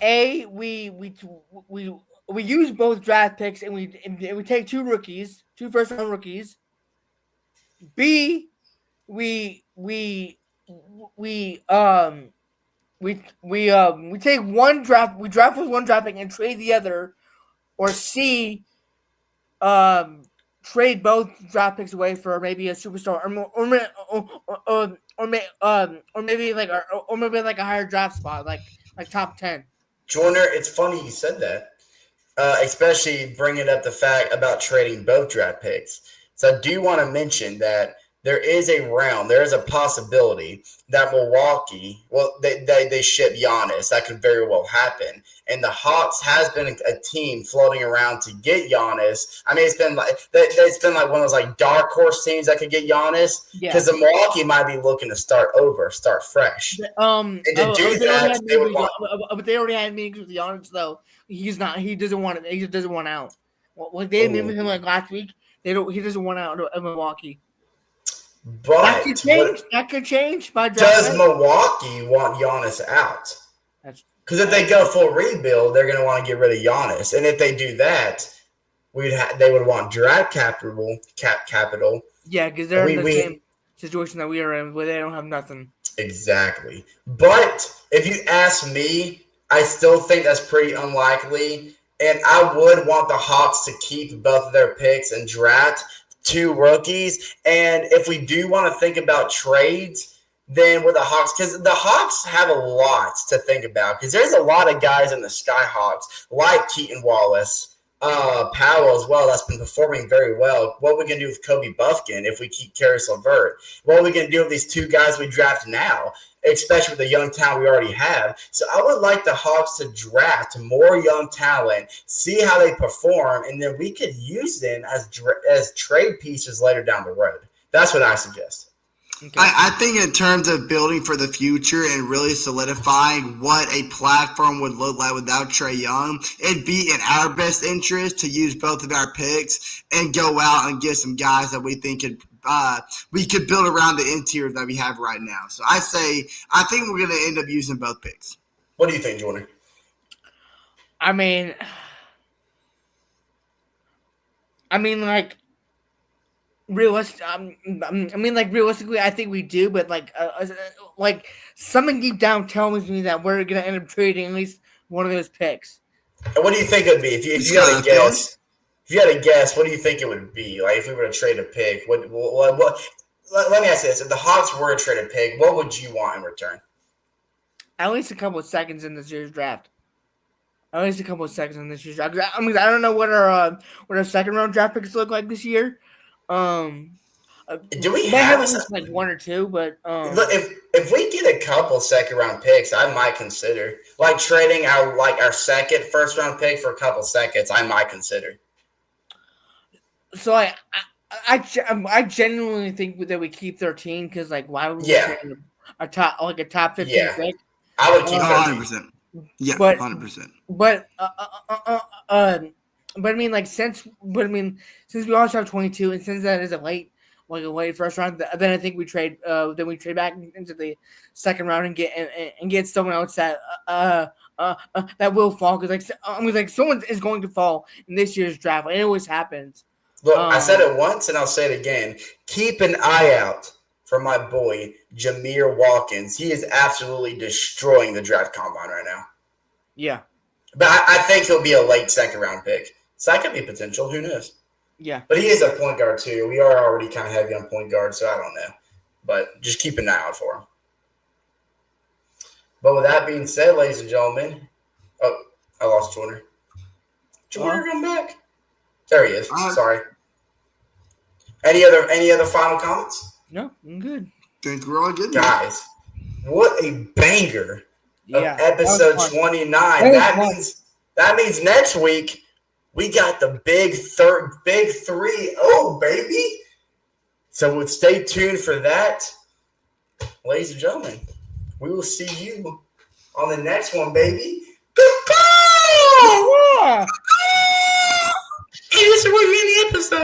we use both draft picks and we take two first round rookies. B, we take one draft. We draft with one draft pick and trade the other, or C, trade both draft picks away for maybe a superstar, or maybe like a higher draft spot, like top 10. Jordan, it's funny you said that, especially bringing up the fact about trading both draft picks. So I do want to mention that there is a possibility that Milwaukee, they ship Giannis. That could very well happen. And the Hawks has been a team floating around to get Giannis. I mean, it's been like one of those like dark horse teams that could get Giannis, because the Milwaukee might be looking to start fresh. And to do that, but they already had meetings with Giannis though. He doesn't want it. He just doesn't want out. Like they met with him like last week. He doesn't want out of Milwaukee. But that could change. Does Milwaukee want Giannis out? Because if they go full rebuild, they're going to want to get rid of Giannis, and if they do that, they would want draft capital. Yeah, because they're in the same situation that we are in, where they don't have nothing. Exactly. But if you ask me, I still think that's pretty unlikely, and I would want the Hawks to keep both of their picks and draft two rookies. And if we do want to think about trades, then with the Hawks, because the Hawks have a lot to think about, because there's a lot of guys in the Skyhawks like Keaton Wallace, Powell as well, that's been performing very well. What are we going to do with Kobe Buffkin if we keep Karis LeVert? What are we going to do with these two guys we draft now, especially with the young talent we already have? So I would like the Hawks to draft more young talent, see how they perform, and then we could use them as trade pieces later down the road. That's what I suggest. Okay. I think in terms of building for the future and really solidifying what a platform would look like without Trae Young, it'd be in our best interest to use both of our picks and go out and get some guys that we think we could build around the interior that we have right now. So I think we're going to end up using both picks. What do you think, Jordan? I mean, like, realistically, I think we do, but like something deep down tells me that we're gonna end up trading at least one of those picks. And what do you think it would be if you had a guess? If you had a guess, what do you think it would be? Like if we were to trade a pick, what? Let me ask you this: if the Hawks were to trade a pick, what would you want in return? At least a couple of seconds in this year's draft. I don't know what our second round draft picks look like this year. Do we have like one or two? But look, if we get a couple second round picks, I might consider like trading our second first round pick for a couple seconds. I might consider. So I genuinely think that we keep 13 because like why would we trade a top 15 pick? I would keep 100%. Yeah, 100%. But I mean, like since we also have 22, and since that is a late first round, then I think we trade back into the second round and get someone else that will fall, because like someone is going to fall in this year's draft. It always happens. Look, I said it once and I'll say it again. Keep an eye out for my boy Jameer Watkins. He is absolutely destroying the draft combine right now. Yeah, but I think he'll be a late second round pick. So that could be potential. Who knows? Yeah. But he is a point guard too. We are already kind of heavy on point guard, so I don't know. but just keep an eye out for him. But with that being said, ladies and gentlemen, oh, I lost Jordan. Jordan, come back. There he is. Sorry. Any other final comments? No, I'm good. Think we're all good. Guys, what a banger of episode 29. That means next week we got the big 3-0, baby. So stay tuned for that. Ladies and gentlemen, we will see you on the next one, baby. Goodbye! And this is where we end the episode.